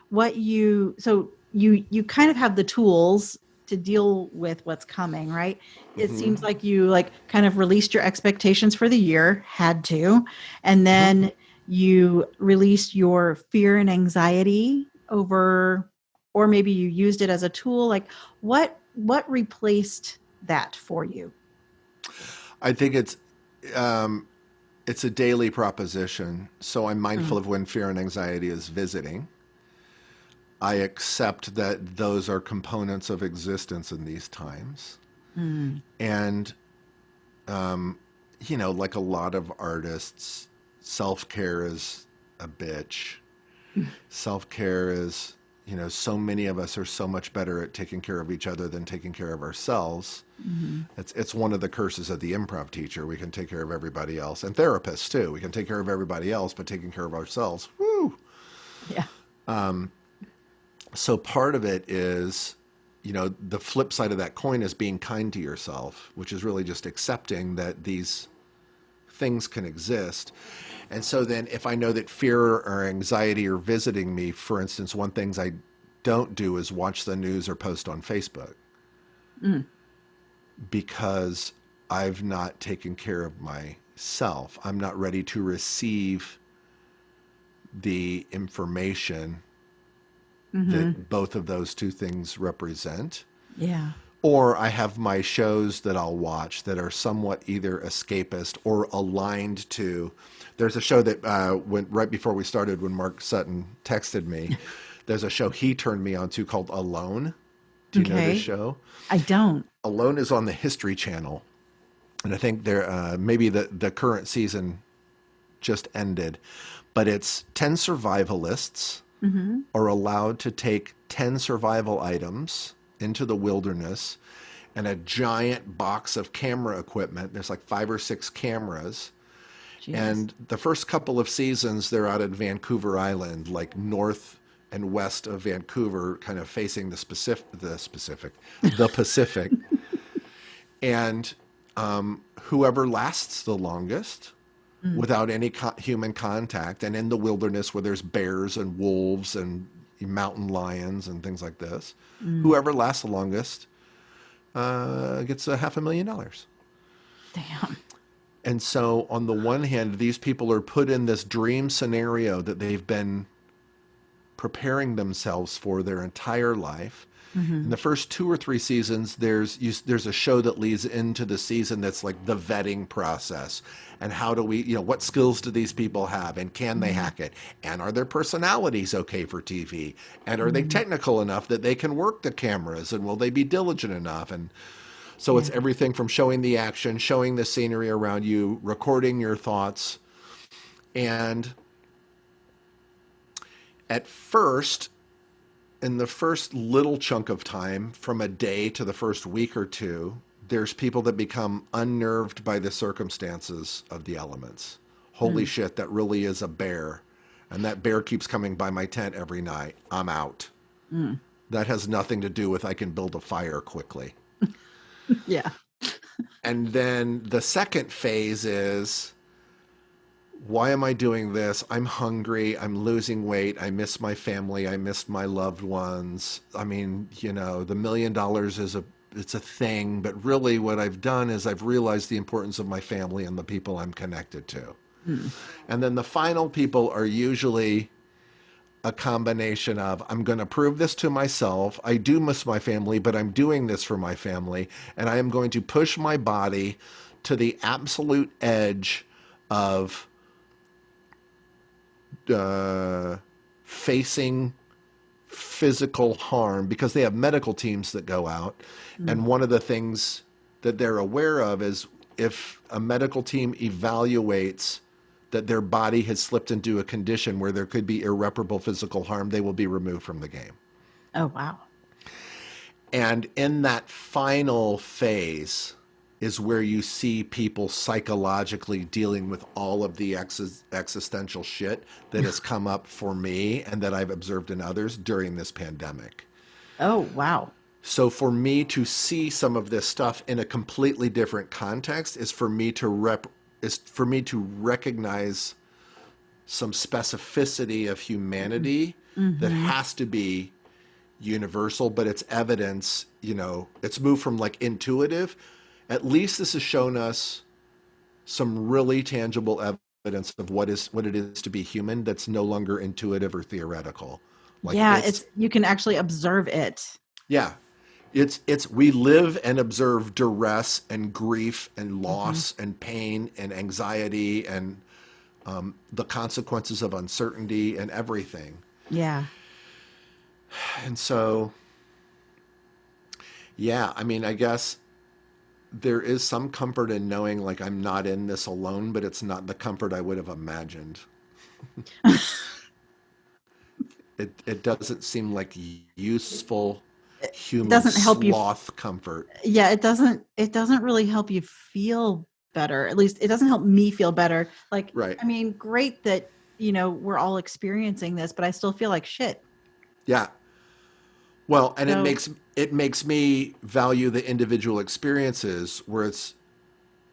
what you kind of have the tools to deal with what's coming, right? It seems like you kind of released your expectations for the year, had to, and then you released your fear and anxiety over, or maybe you used it as a tool. Like what replaced that for you? I think it's a daily proposition. So I'm mindful of when fear and anxiety is visiting. I accept that those are components of existence in these times. And, like a lot of artists, self-care is a bitch. Self-care is, so many of us are so much better at taking care of each other than taking care of ourselves. It's one of the curses of the improv teacher. We can take care of everybody else, and therapists too. We can take care of everybody else, but taking care of ourselves, whoo. Yeah. So part of it is, the flip side of that coin is being kind to yourself, which is really just accepting that these things can exist. And so then if I know that fear or anxiety are visiting me, for instance, one thing I don't do is watch the news or post on Facebook because I've not taken care of myself. I'm not ready to receive the information that both of those two things represent. Yeah. Or I have my shows that I'll watch that are somewhat either escapist or aligned to. There's a show that went right before we started when Mark Sutton texted me. There's a show he turned me on to called Alone. Do you know this show? I don't. Alone is on the History Channel. And I think maybe the current season just ended. but it's 10 survivalists are allowed to take 10 survival items into the wilderness and a giant box of camera equipment. There's like 5 or 6 cameras. Jesus. And the first couple of seasons, they're out at Vancouver Island, like north and west of Vancouver, kind of facing the Pacific. And whoever lasts the longest without any human contact, and in the wilderness where there's bears and wolves and mountain lions and things like this, whoever lasts the longest gets $500,000. Damn. And so on the one hand, these people are put in this dream scenario that they've been preparing themselves for their entire life. In the first 2 or 3 seasons, there's a show that leads into the season that's like the vetting process. And how do we, what skills do these people have? And can they hack it? And are their personalities okay for TV? And are they technical enough that they can work the cameras? And will they be diligent enough? And so it's everything from showing the action, showing the scenery around you, recording your thoughts. And at first, in the first little chunk of time, from a day to the first week or two, there's people that become unnerved by the circumstances of the elements. Holy shit, that really is a bear. And that bear keeps coming by my tent every night. I'm out. That has nothing to do with I can build a fire quickly. Yeah. And then the second phase is, why am I doing this? I'm hungry. I'm losing weight. I miss my family. I miss my loved ones. I mean, the $1 million it's a thing, but really what I've done is I've realized the importance of my family and the people I'm connected to. And then the final people are usually a combination of, I'm going to prove this to myself. I do miss my family, but I'm doing this for my family. And I am going to push my body to the absolute edge of facing physical harm, because they have medical teams that go out. And one of the things that they're aware of is if a medical team evaluates that their body has slipped into a condition where there could be irreparable physical harm, they will be removed from the game. Oh, wow. And in that final phase is where you see people psychologically dealing with all of the existential shit that has come up for me and that I've observed in others during this pandemic. Oh, wow. So for me to see some of this stuff in a completely different context is for me to recognize some specificity of humanity that has to be universal, but it's evidence, it's moved from like intuitive. At least this has shown us some really tangible evidence of what it is to be human that's no longer intuitive or theoretical. Like it's you can actually observe it. Yeah. We live and observe duress and grief and loss and pain and anxiety and the consequences of uncertainty and everything. Yeah. And so, I mean, I guess there is some comfort in knowing like I'm not in this alone, but it's not the comfort I would have imagined. It doesn't seem like useful human doesn't help sloth comfort. Yeah, it doesn't really help you feel better. At least it doesn't help me feel better. Like, right. I mean, great that, we're all experiencing this, but I still feel like shit. Yeah. Well, and it makes me value the individual experiences where it's,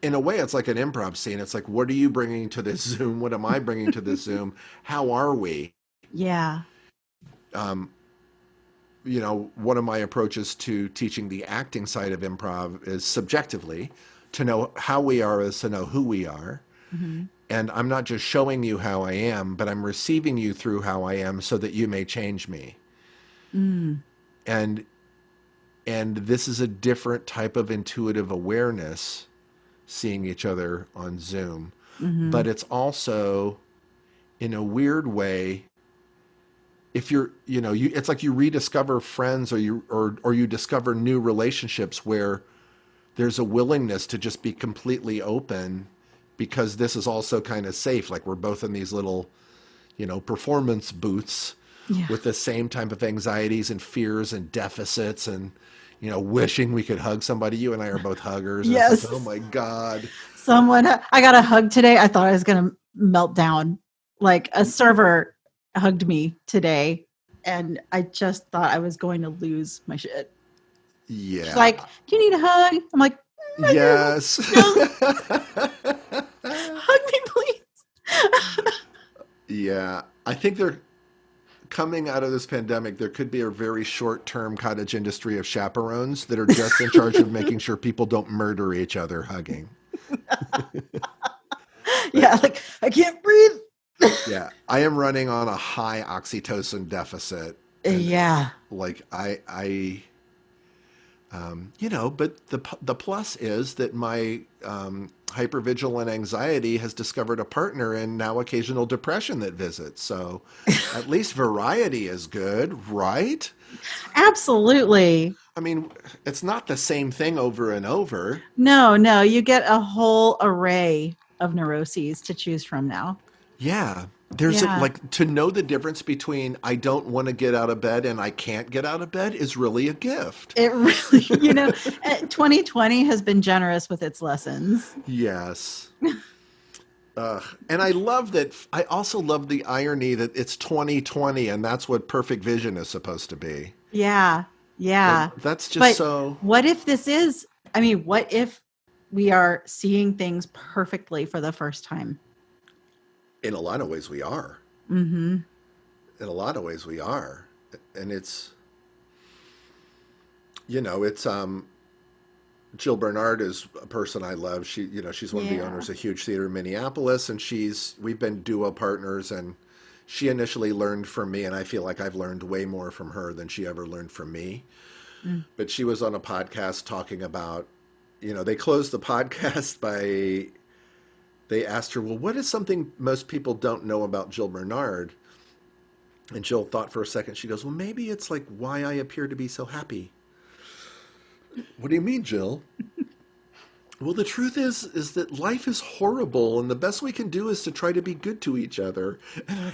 in a way, it's like an improv scene. It's like, what are you bringing to this Zoom? What am I bringing to this Zoom? How are we? Yeah. One of my approaches to teaching the acting side of improv is subjectively. To know how we are is to know who we are. And I'm not just showing you how I am, but I'm receiving you through how I am so that you may change me. And this is a different type of intuitive awareness, seeing each other on Zoom. But it's also, in a weird way, if you're, it's like you rediscover friends or you discover new relationships where there's a willingness to just be completely open, because this is also kind of safe. Like we're both in these little performance booths Yeah. with the same type of anxieties and fears and deficits and, wishing we could hug somebody. You and I are both huggers. And it's like, oh Yes. my God. I got a hug today. I thought I was going to melt down. Like a server hugged me today, and I just thought I was going to lose my shit. She's like, Yeah. "Do you need a hug?" I'm like, "I do. Yes. Just hug me, please." Yeah. I think they're coming out of this pandemic. There could be a very short term cottage industry of chaperones that are just in charge of making sure people don't murder each other hugging. But Yeah, like I can't breathe. yeah, I am running on a high oxytocin deficit. And Yeah. like but the plus is that my hypervigilant anxiety has discovered a partner and now occasional depression that visits. So at least variety is good, right? Absolutely. I mean, it's not the same thing over and over. No, no, you get a whole array of neuroses to choose from now. Yeah. There's Yeah. like to know the difference between I don't want to get out of bed and I can't get out of bed is really a gift. It really, 2020 has been generous with its lessons. Yes. And I love that. I also love the irony that it's 2020 and that's what perfect vision is supposed to be. Yeah. Like, Yeah. that's just But so, what if what if we are seeing things perfectly for the first time? in a lot of ways, we are. Mm-hmm. In a lot of ways, we are. And it's Jill Bernard is a person I love. She's one of the Yeah. owners of Huge Theater in Minneapolis, and we've been duo partners. And she initially learned from me, and I feel like I've learned way more from her than she ever learned from me. Mm. But she was on a podcast talking about, they closed the podcast by they asked her, well, what is something most people don't know about Jill Bernard? And Jill thought for a second. She goes, well, maybe it's like why I appear to be so happy. What do you mean, Jill? Well, the truth is that life is horrible, and the best we can do is to try to be good to each other. And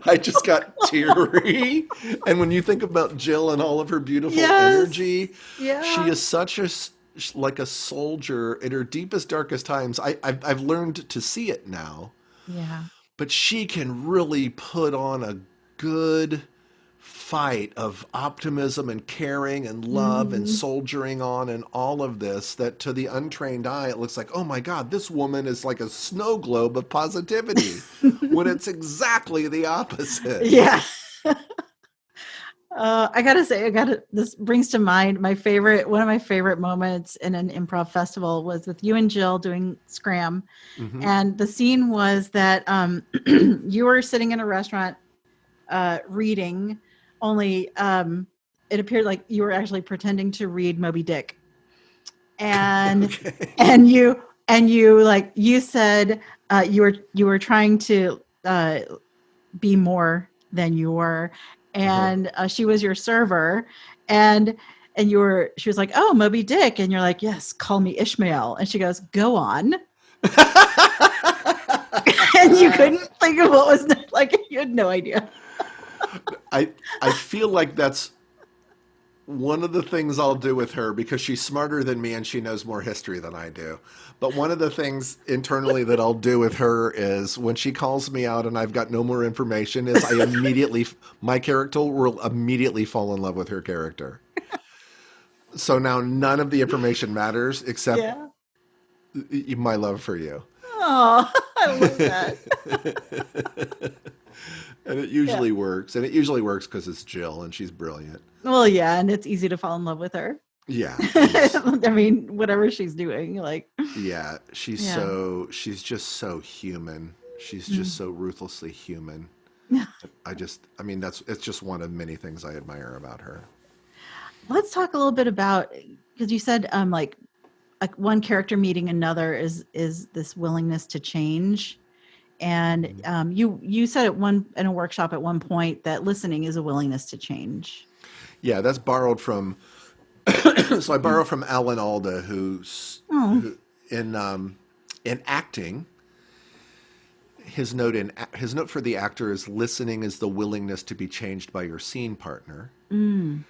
I just got teary. And when you think about Jill and all of her beautiful Yes. energy, she Yeah. is such like a soldier in her deepest, darkest times. I've learned to see it now, Yeah. but she can really put on a good fight of optimism and caring and love and Mm. soldiering on and all of this that to the untrained eye it looks like, oh my God, this woman is like a snow globe of positivity when it's exactly the opposite. Yeah. I gotta say, this brings to mind one of my favorite moments in an improv festival was with you and Jill doing Scram. Hmm. And the scene was that you were sitting in a restaurant reading, only it appeared like you were actually pretending to read Moby Dick. And Okay. you said you were trying to be more than you were, Uh-huh. and she was your server, and she was like, oh, Moby Dick, and you're like, yes, call me Ishmael, and she goes, go on. And you couldn't think of what was like, you had no idea. I I feel like that's one of the things I'll do with her because she's smarter than me and she knows more history than I do. But one of the things internally that I'll do with her is when she calls me out and I've got no more information is my character will immediately fall in love with her character. So now none of the information matters except Yeah. my love for you. Oh, I love that. And it Yeah. usually works. And it usually works because it's Jill and she's brilliant. Well, yeah, and it's easy to fall in love with her. Yeah, I mean, whatever she's doing, like, yeah, yeah. she's just so human. She's Mm. just so ruthlessly human. I mean, it's just one of many things I admire about her. Let's talk a little bit about, because you said like one character meeting another is this willingness to change, and you said in a workshop at one point that listening is a willingness to change. Yeah, that's borrowed from. So I borrow from Alan Alda, Oh, who in acting his note for the actor is listening is the willingness to be changed by your scene partner. Mm.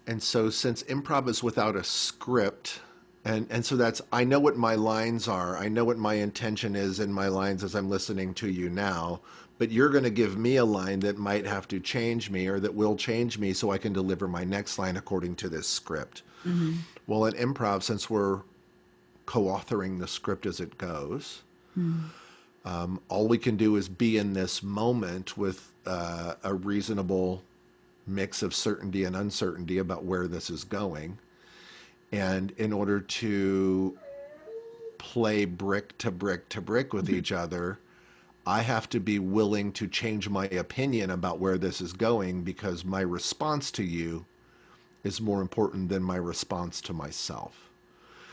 And so since improv is without a script, and so that's, I know what my lines are. I know what my intention is in my lines as I'm listening to you now, but you're going to give me a line that might have to change me or that will change me so I can deliver my next line according to this script. Mm-hmm. Well, in improv, since we're co-authoring the script as it goes, Mm. all we can do is be in this moment with a reasonable mix of certainty and uncertainty about where this is going. And in order to play brick to brick to brick with each other, I have to be willing to change my opinion about where this is going because my response to you is more important than my response to myself.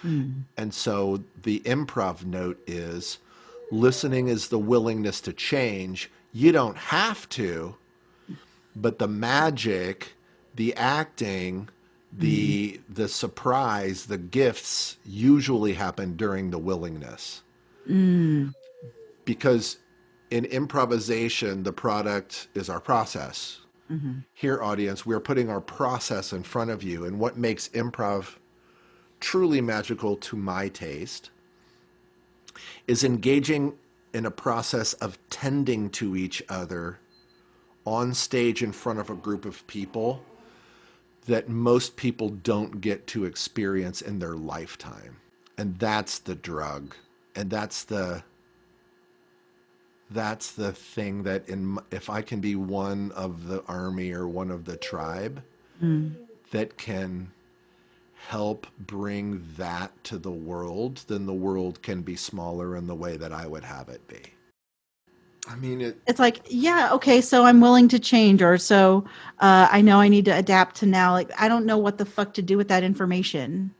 Mm. And so the improv note is listening is the willingness to change. You don't have to, but the magic, the acting, Mm. the surprise, the gifts usually happen during the willingness. Mm. Because in improvisation, the product is our process. Mm-hmm. Here, audience, we're putting our process in front of you. And what makes improv truly magical to my taste is engaging in a process of tending to each other on stage in front of a group of people that most people don't get to experience in their lifetime. And that's the drug. And that's the thing that if I can be one of the army or one of the tribe Mm. that can help bring that to the world, then the world can be smaller in the way that I would have it be. I mean, It's like, yeah, okay, so I'm willing to change, or so I know I need to adapt to now. Like, I don't know what the fuck to do with that information.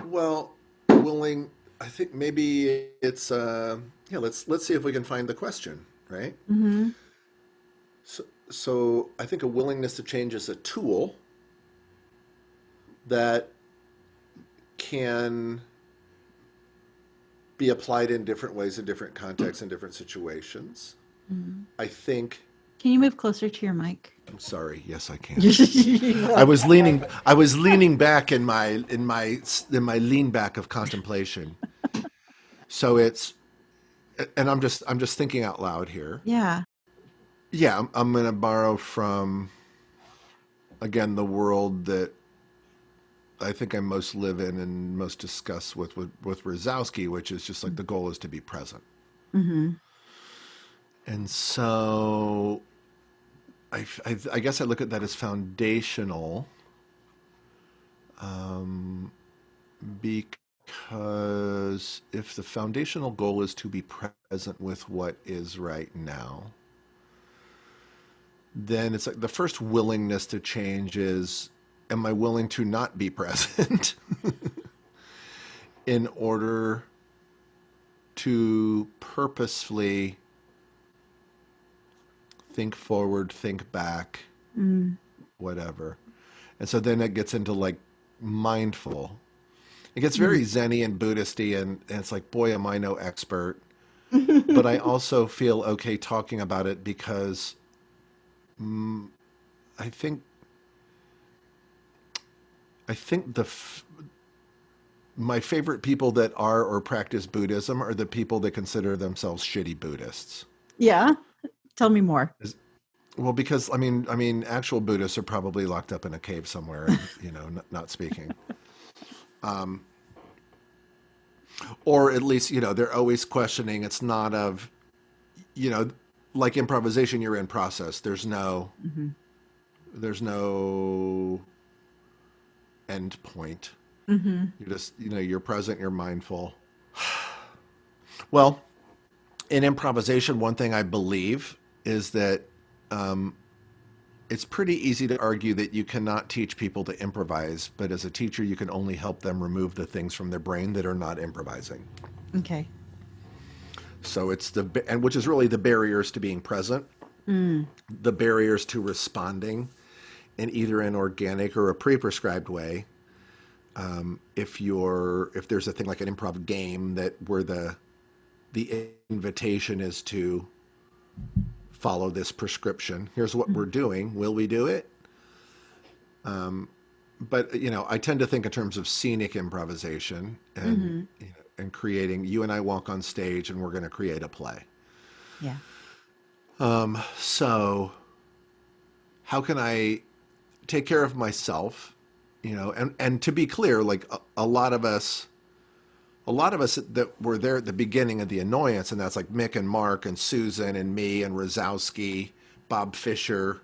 well, willing, I think maybe it's, yeah, let's see if we can find the question, right? Mm-hmm. So I think a willingness to change is a tool that can be applied in different ways, in different contexts, in different situations. Mm-hmm. I think. Can you move closer to your mic? I'm sorry. Yes, I can. Yeah. I was leaning back in my lean back of contemplation. So it's, and I'm just thinking out loud here. Yeah. Yeah, I'm going to borrow from, again, the world that I think I most live in and most discuss with Rosowski, which is just like the goal is to be present. Mm-hmm. And so I guess I look at that as foundational, because if the foundational goal is to be present with what is right now, then it's like the first willingness to change is, am I willing to not be present in order to purposefully think forward, think back, Mm. whatever. And so then it gets into like mindful. It gets Mm. very Zen-y and Buddhist-y, and it's like, boy, am I no expert. But I also feel okay talking about it because I think my favorite people that are or practice Buddhism are the people that consider themselves shitty Buddhists. Yeah. Tell me more. Well, because I mean, actual Buddhists are probably locked up in a cave somewhere, and not speaking. Or at least they're always questioning. It's not of you know like improvisation. You're in process. Mm-hmm. There's no end point. Mm-hmm. You're just you're present. You're mindful. Well, in improvisation, one thing I believe is that it's pretty easy to argue that you cannot teach people to improvise, but as a teacher, you can only help them remove the things from their brain that are not improvising. Okay. So and which is really the barriers to being present, Mm. the barriers to responding in either an organic or a pre-prescribed way. If there's a thing like an improv game where the the invitation is to follow this prescription. Here's what we're doing. Will we do it? But I tend to think in terms of scenic improvisation and Mm-hmm. and creating. You and I walk on stage, and we're going to create a play. Yeah. So, how can I take care of myself? And to be clear, like a lot of us that were there at the beginning of the annoyance, and that's like Mick and Mark and Susan and me and Rosowski, Bob Fisher.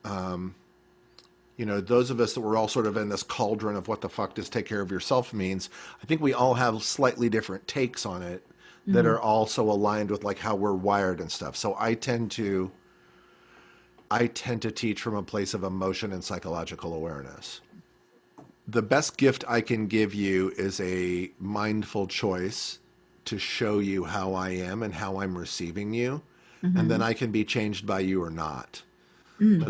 Those of us that were all sort of in this cauldron of what the fuck does take care of yourself means. I think we all have slightly different takes on it that Mm-hmm. are also aligned with like how we're wired and stuff. So I tend to teach from a place of emotion and psychological awareness. The best gift I can give you is a mindful choice to show you how I am and how I'm receiving you. And then Mm-hmm. I can be changed by you or not. Mm. But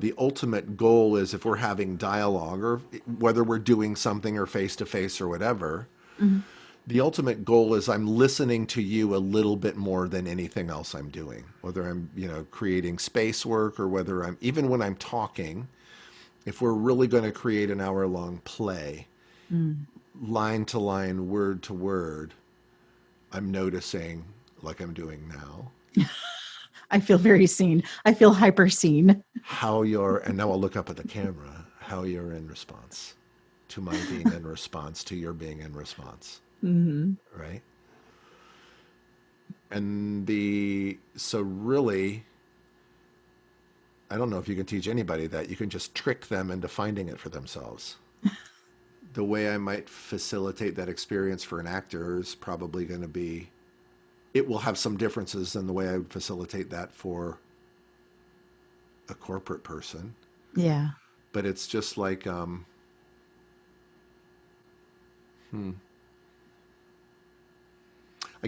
the ultimate goal is if we're having dialogue or whether we're doing something or face to face or whatever, Mm-hmm. the ultimate goal is I'm listening to you a little bit more than anything else I'm doing, whether I'm, creating space work or whether even when I'm talking, if we're really going to create an hour long play, Mm. line to line, word to word, I'm noticing, like I'm doing now, I feel very seen. I feel hyper seen. and now I'll look up at the camera, how you're in response to my being in response to your being in response, Mm-hmm. right? So really, I don't know if you can teach anybody that. You can just trick them into finding it for themselves. The way I might facilitate that experience for an actor is probably going to be, it will have some differences than the way I would facilitate that for a corporate person. Yeah. But it's just like, I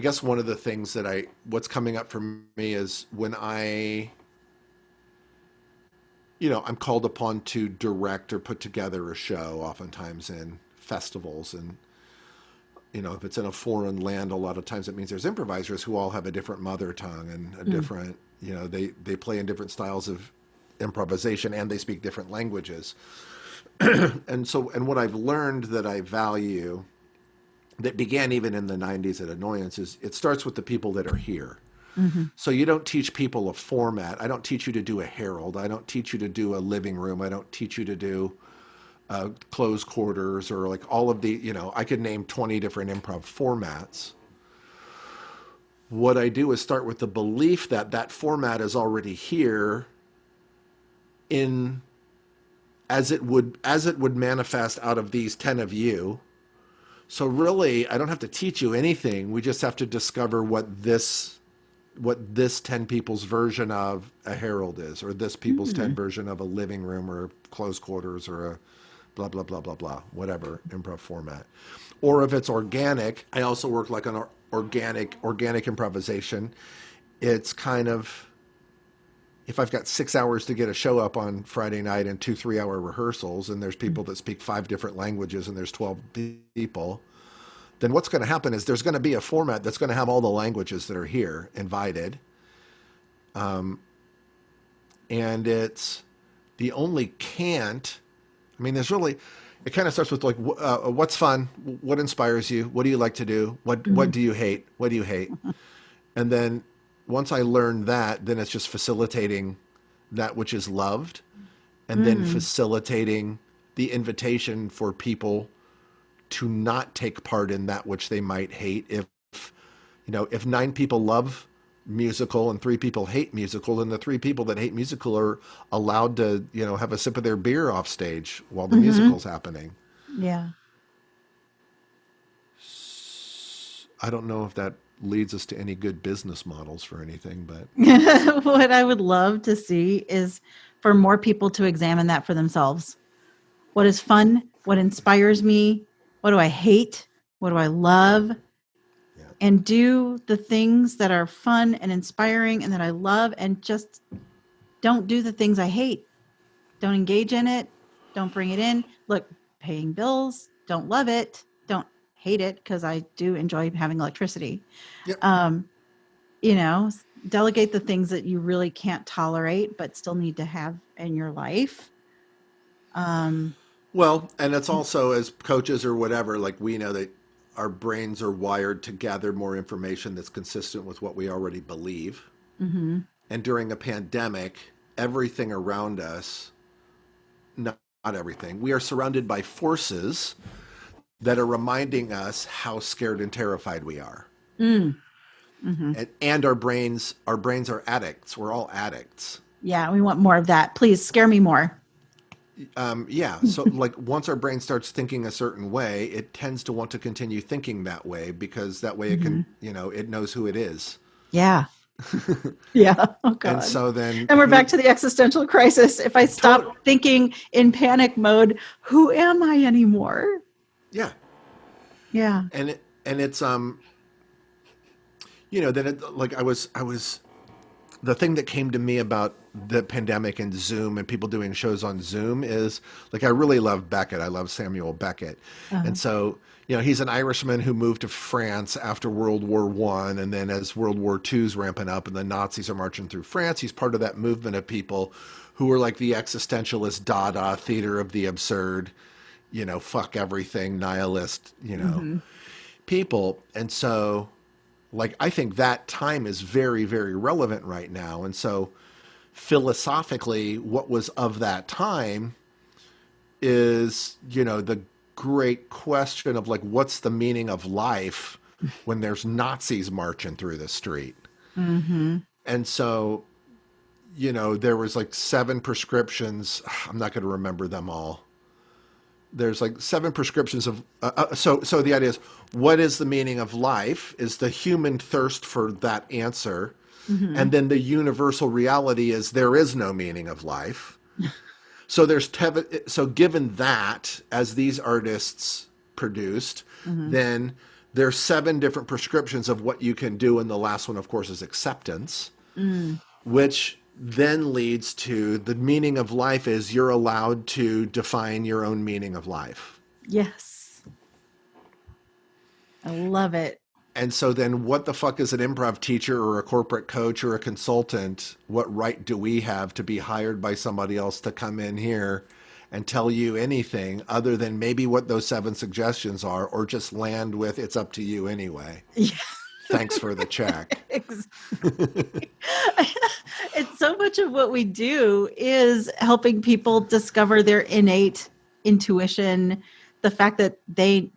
guess one of the things what's coming up for me is when I'm called upon to direct or put together a show, oftentimes in festivals. And, if it's in a foreign land, a lot of times it means there's improvisers who all have a different mother tongue and a Mm. different, they play in different styles of improvisation and they speak different languages. And what I've learned that I value that began even in the 90s at Annoyance is it starts with the people that are here. Mm-hmm. So you don't teach people a format. I don't teach you to do a herald. I don't teach you to do a living room. I don't teach you to do closed quarters or like all of I could name 20 different improv formats. What I do is start with the belief that that format is already here in as it would manifest out of these 10 of you. So really, I don't have to teach you anything. We just have to discover what this 10 people's version of a herald is, or this people's 10 Mm. version of a living room or closed quarters or a blah, blah, blah, blah, blah, whatever improv format. Or if it's organic, I also work like an organic improvisation. It's kind of, if I've got 6 hours to get a show up on Friday night and 2 3-hour rehearsals, and there's people that speak 5 different languages and there's 12 people, then what's going to happen is there's going to be a format that's going to have all the languages that are here invited. And it's the only can't, I mean, it kind of starts with like, what's fun? What inspires you? What do you like to do? What Mm. do you hate? What do you hate? And then once I learn that, then it's just facilitating that which is loved and then Mm. facilitating the invitation for people to not take part in that which they might hate. If 9 people love musical and 3 people hate musical, and the 3 people that hate musical are allowed to, have a sip of their beer off stage while the Mm-hmm. musical's happening. Yeah. I don't know if that leads us to any good business models for anything, but What I would love to see is for more people to examine that for themselves. What is fun? What inspires me? What do I hate? What do I love? yeah. And do the things that are fun and inspiring and that I love, and just don't do the things I hate. Don't engage in it. Don't bring it in. Look, paying bills, don't love it. Don't hate it because I do enjoy having electricity. Yep. Um, delegate the things that you really can't tolerate but still need to have in your life. Um, Well, and it's also as coaches or whatever, like we know that our brains are wired to gather more information that's consistent with what we already believe. mhm. And during a pandemic, everything around us, not everything, we are surrounded by forces that are reminding us how scared and terrified we are. Mm, mhm. And our brains are addicts. We're all addicts. Yeah, we want more of that. Please scare me more. Yeah. So like once our brain starts thinking a certain way, it tends to want to continue thinking that way because that way it can, Mhm. it knows who it is. Yeah. Yeah. Oh And God. so then And we're back who to the existential crisis. If I stop total thinking in panic mode, who am I anymore? yeah. Yeah. And then like I was the thing that came to me about the pandemic and Zoom and people doing shows on Zoom is like I really love Beckett. I love Samuel Beckett. Uh-huh. And so, he's an Irishman who moved to France after World War One, and then as World War II's ramping up and the Nazis are marching through France, he's part of that movement of people who are like the existentialist Dada theater of the absurd, fuck everything, nihilist, Mhm. people. And so like I think that time is very, very relevant right now. And so philosophically, what was of that time is, the great question of like, what's the meaning of life when there's Nazis marching through the street? Mhm. And so, there was like 7 prescriptions. I'm not going to remember them all. There's like 7 prescriptions of so the idea is what is the meaning of life is the human thirst for that answer, and Mhm. then the universal reality is there is no meaning of life. So so given that as these artists produced, Mhm. then there's 7 different prescriptions of what you can do, and the last one of course is acceptance, Mm. which then leads to the meaning of life is you're allowed to define your own meaning of life. Yes. I love it. And so then what the fuck is an improv teacher or a corporate coach or a consultant? What right do we have to be hired by somebody else to come in here and tell you anything other than maybe what those 7 suggestions are, or just land with it's up to you anyway. Yeah. Thanks for the check. Exactly. It's so much of what we do is helping people discover their innate intuition, the fact that they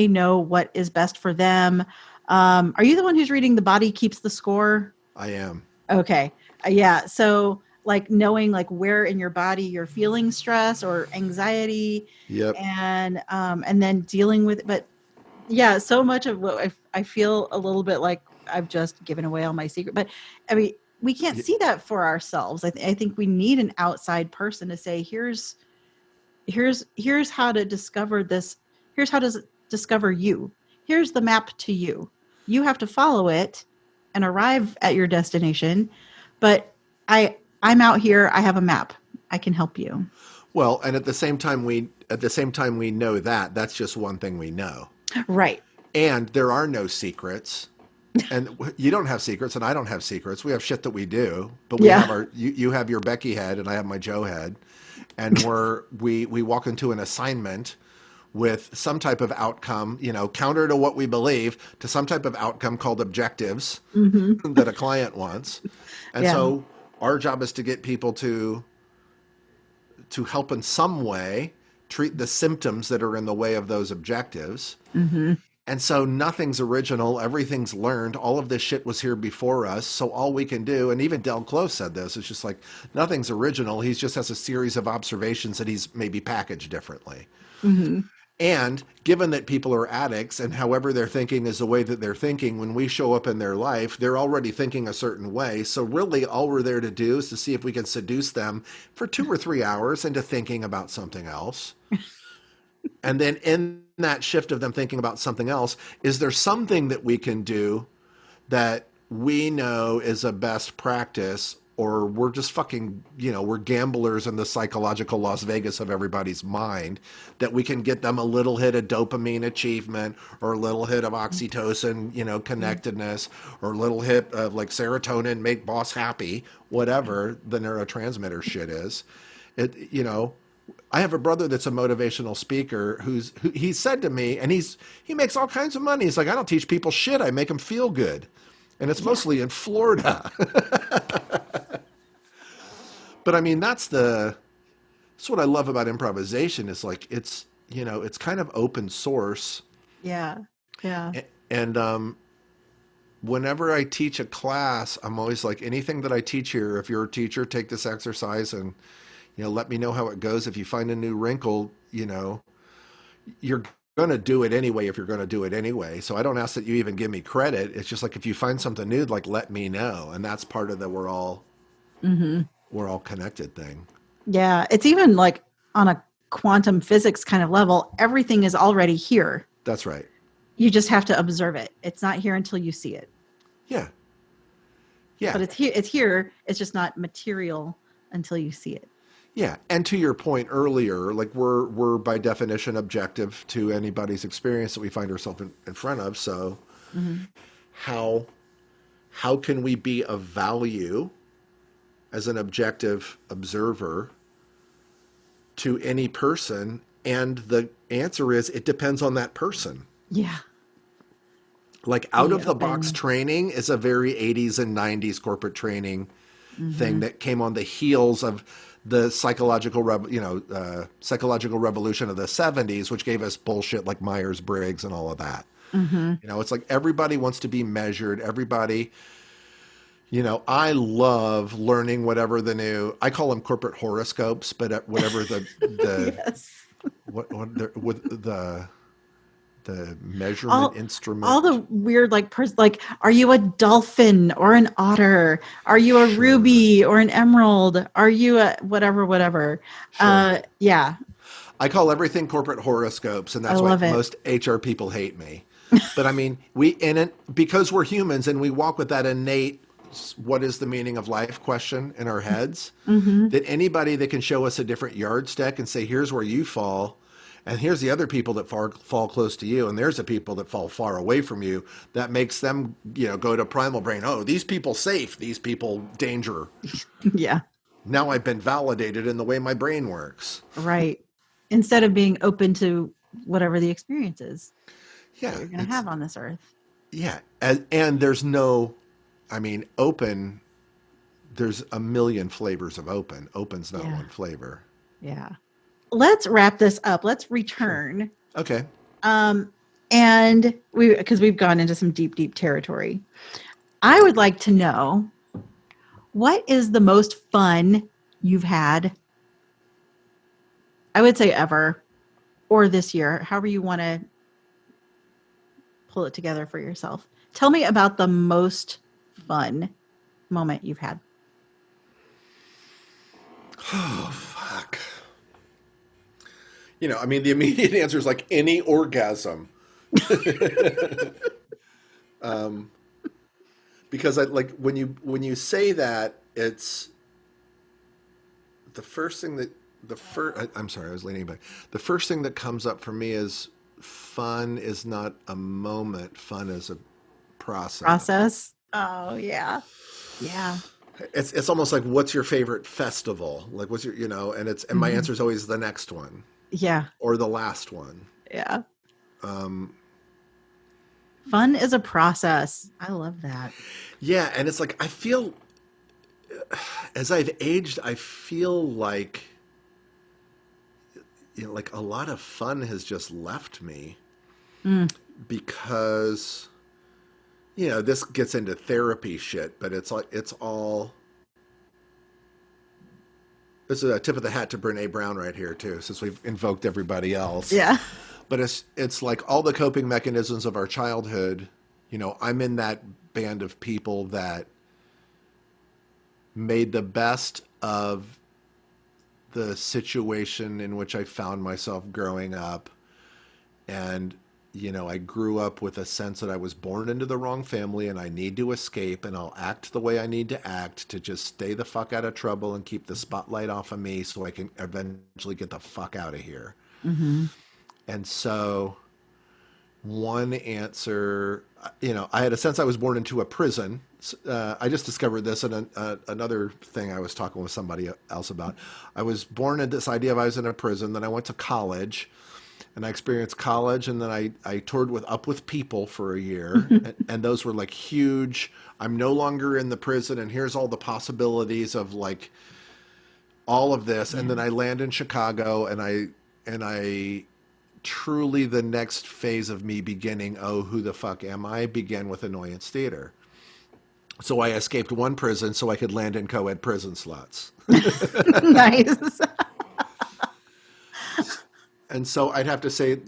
know what is best for them. Are you the one who's reading The Body Keeps the Score? I am. Okay. Yeah. So like knowing like where in your body you're feeling stress or anxiety, Yep. and then dealing with it. But yeah, so much of what I feel a little bit like I've just given away all my secret. But I mean, we can't see that for ourselves. I think we need an outside person to say, here's how to discover this. Here's how to discover you. Here's the map to you. You have to follow it and arrive at your destination. But I'm out here. I have a map. I can help you. Well, and at the same time we know that that's just one thing we know. Right. And there are no secrets. And you don't have secrets, and I don't have secrets. We have shit that we do, but we have Yeah. you have your Becky head, and I have my Joe head, and we walk into an assignment with some type of outcome, counter to what we believe, to some type of outcome called objectives Hmm. that a client wants, and Yeah. so our job is to get people to help in some way treat the symptoms that are in the way of those objectives. Hmm. And so nothing's original. Everything's learned. All of this shit was here before us. So all we can do, and even Del Close said this, it's just like nothing's original. He just has a series of observations that he's maybe packaged differently. Hmm. And given that people are addicts and however they're thinking is the way that they're thinking, when we show up in their life, they're already thinking a certain way. So really all we're there to do is to see if we can seduce them for 2 or 3 hours into thinking about something else. And then in that shift of them thinking about something else, is there something that we can do that we know is a best practice or we're just fucking, we're gamblers in the psychological Las Vegas of everybody's mind, that we can get them a little hit of dopamine achievement or a little hit of oxytocin, connectedness, or a little hit of like serotonin, make boss happy, whatever the neurotransmitter shit is. I have a brother that's a motivational speaker who he said to me, and he makes all kinds of money. He's like, I don't teach people shit. I make them feel good. And it's mostly in Florida. But I mean, that's what I love about improvisation. Is like, it's kind of open source. Yeah. Yeah. And whenever I teach a class, I'm always like, anything that I teach here, if you're a teacher, take this exercise and, let me know how it goes. If you find a new wrinkle, you're going to do it anyway if you're going to do it anyway. So I don't ask that you even give me credit. It's just like, if you find something new, like, let me know. And that's part of the we're all connected thing. Yeah. It's even like on a quantum physics kind of level, everything is already here. That's right. You just have to observe it. It's not here until you see it. Yeah. Yeah. But it's here. It's here. It's just not material until you see it. Yeah, and to your point earlier, like we're by definition objective to anybody's experience that we find ourselves in front of. So, how can we be of value as an objective observer to any person? And the answer is, it depends on that person. Yeah. Like out of the box training is a very 80s and 90s corporate training thing that came on the heels of the psychological revolution of the 70s, which gave us bullshit like Myers-Briggs and all of that. It's like everybody wants to be measured. Everybody, I love learning whatever the new, I call them corporate horoscopes, but whatever the Yes. the measurement instrument. All the weird, like, are you a dolphin or an otter? Are you a ruby or an emerald? Are you a whatever? Sure. Yeah. I call everything corporate horoscopes, and that's why most HR people hate me. But I mean, because we're humans and we walk with that innate, what is the meaning of life question in our heads, that anybody that can show us a different yardstick and say, here's where you fall, and here's the other people that fall close to you, and there's the people that fall far away from you, that makes them, go to primal brain. Oh, these people safe, these people danger. Yeah. Now I've been validated in the way my brain works. Right. Instead of being open to whatever the experience is that you're going to have on this earth. Yeah. And there's open, there's a million flavors of open. Open's not one flavor. Yeah. Let's wrap this up. Let's return. Sure. Okay. And because we've gone into some deep territory. I would like to know, what is the most fun you've had? I would say ever, or this year, however you want to pull it together for yourself. Tell me about the most fun moment you've had. Oh, fuck. The immediate answer is like any orgasm. Because when you say that, it's the first thing that I'm sorry, I was leaning back. The first thing that comes up for me is fun is not a moment. Fun is a process. Oh yeah. Yeah. It's almost like, what's your favorite festival? Like, what's your, and my answer is always the next one. Yeah. Or the last one. Yeah. Fun is a process. I love that. Yeah. And it's like, I feel, as I've aged, I feel like, like a lot of fun has just left me because, this gets into therapy shit, but it's like, this is a tip of the hat to Brene Brown right here too, since we've invoked everybody else. Yeah. But it's like all the coping mechanisms of our childhood, I'm in that band of people that made the best of the situation in which I found myself growing up, and I grew up with a sense that I was born into the wrong family and I need to escape, and I'll act the way I need to act to just stay the fuck out of trouble and keep the spotlight off of me so I can eventually get the fuck out of here. Mm-hmm. And so one answer, I had a sense I was born into a prison. I just discovered this in another thing I was talking with somebody else about. I was born in this idea of I was in a prison. Then I went to college, and I experienced college, and then I toured with People for a year, and those were like huge. I'm no longer in the prison, and here's all the possibilities of like all of this. And then I land in Chicago, and I truly, the next phase of me beginning, oh, who the fuck am I, began with Annoyance Theater. So I escaped one prison so I could land in co-ed prison slots. Nice. And so I'd have to say,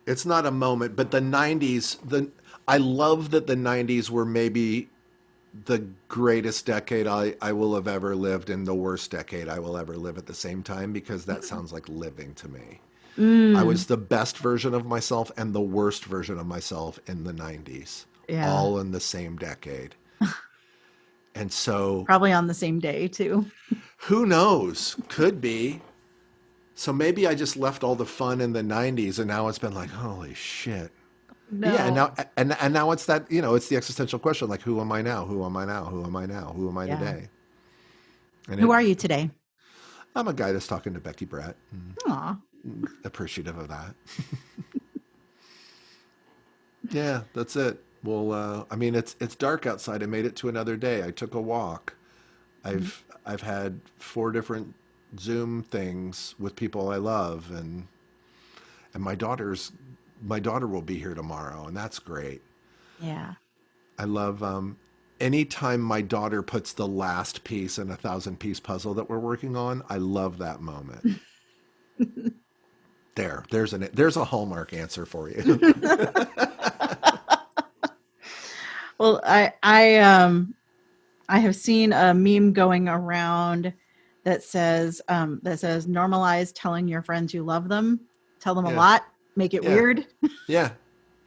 it's not a moment, but the 90s, I love that the 90s were maybe the greatest decade I will have ever lived and the worst decade I will ever live at the same time, because that sounds like living to me. I was the best version of myself and the worst version of myself in the 90s, all in the same decade. And so probably on the same day too. Who knows? Could be. So maybe I just left all the fun in the 90s, and now it's been like, holy shit. No. Yeah, and now it's that, it's the existential question, like, who am I now? Who am I now? Who am I now? Who am I today? And who are you today? I'm a guy that's talking to Becky Brett. Aw. Appreciative of that. Yeah, that's it. Well, it's dark outside. I made it to another day. I took a walk. I've had 4 different Zoom things with people I love, and my daughter will be here tomorrow, and that's great. Yeah. I love anytime my daughter puts the last piece in a 1,000-piece puzzle that we're working on. I love that moment. There's a Hallmark answer for you. Well, I have seen a meme going around that says normalize telling your friends you love them. Tell them a lot. Make it weird. Yeah.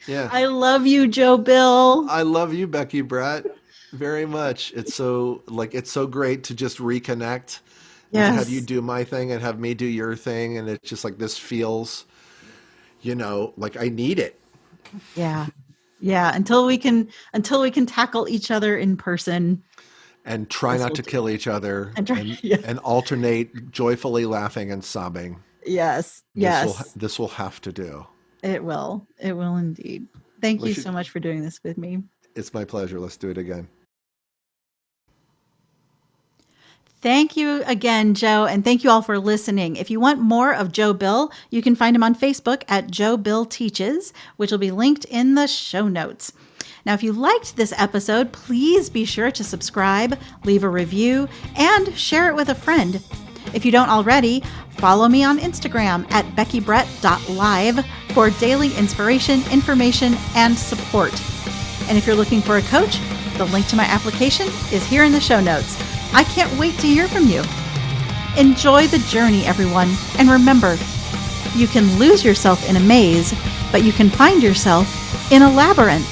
I love you, Joe Bill. I love you, Becky Brett, very much. It's so great to just reconnect. Yes. And have you do my thing and have me do your thing, and it's just like this feels, like I need it. Yeah. Yeah, until we can tackle each other in person. And try not to kill each other and alternate joyfully laughing and sobbing. Yes. This will have to do. It will. It will indeed. Thank you so much for doing this with me. It's my pleasure. Let's do it again. Thank you again, Joe, and thank you all for listening. If you want more of Joe Bill, you can find him on Facebook at Joe Bill Teaches, which will be linked in the show notes. Now, if you liked this episode, please be sure to subscribe, leave a review, and share it with a friend. If you don't already, follow me on Instagram at beckybrett.live for daily inspiration, information, and support. And if you're looking for a coach, the link to my application is here in the show notes. I can't wait to hear from you. Enjoy the journey, everyone. And remember, you can lose yourself in a maze, but you can find yourself in a labyrinth.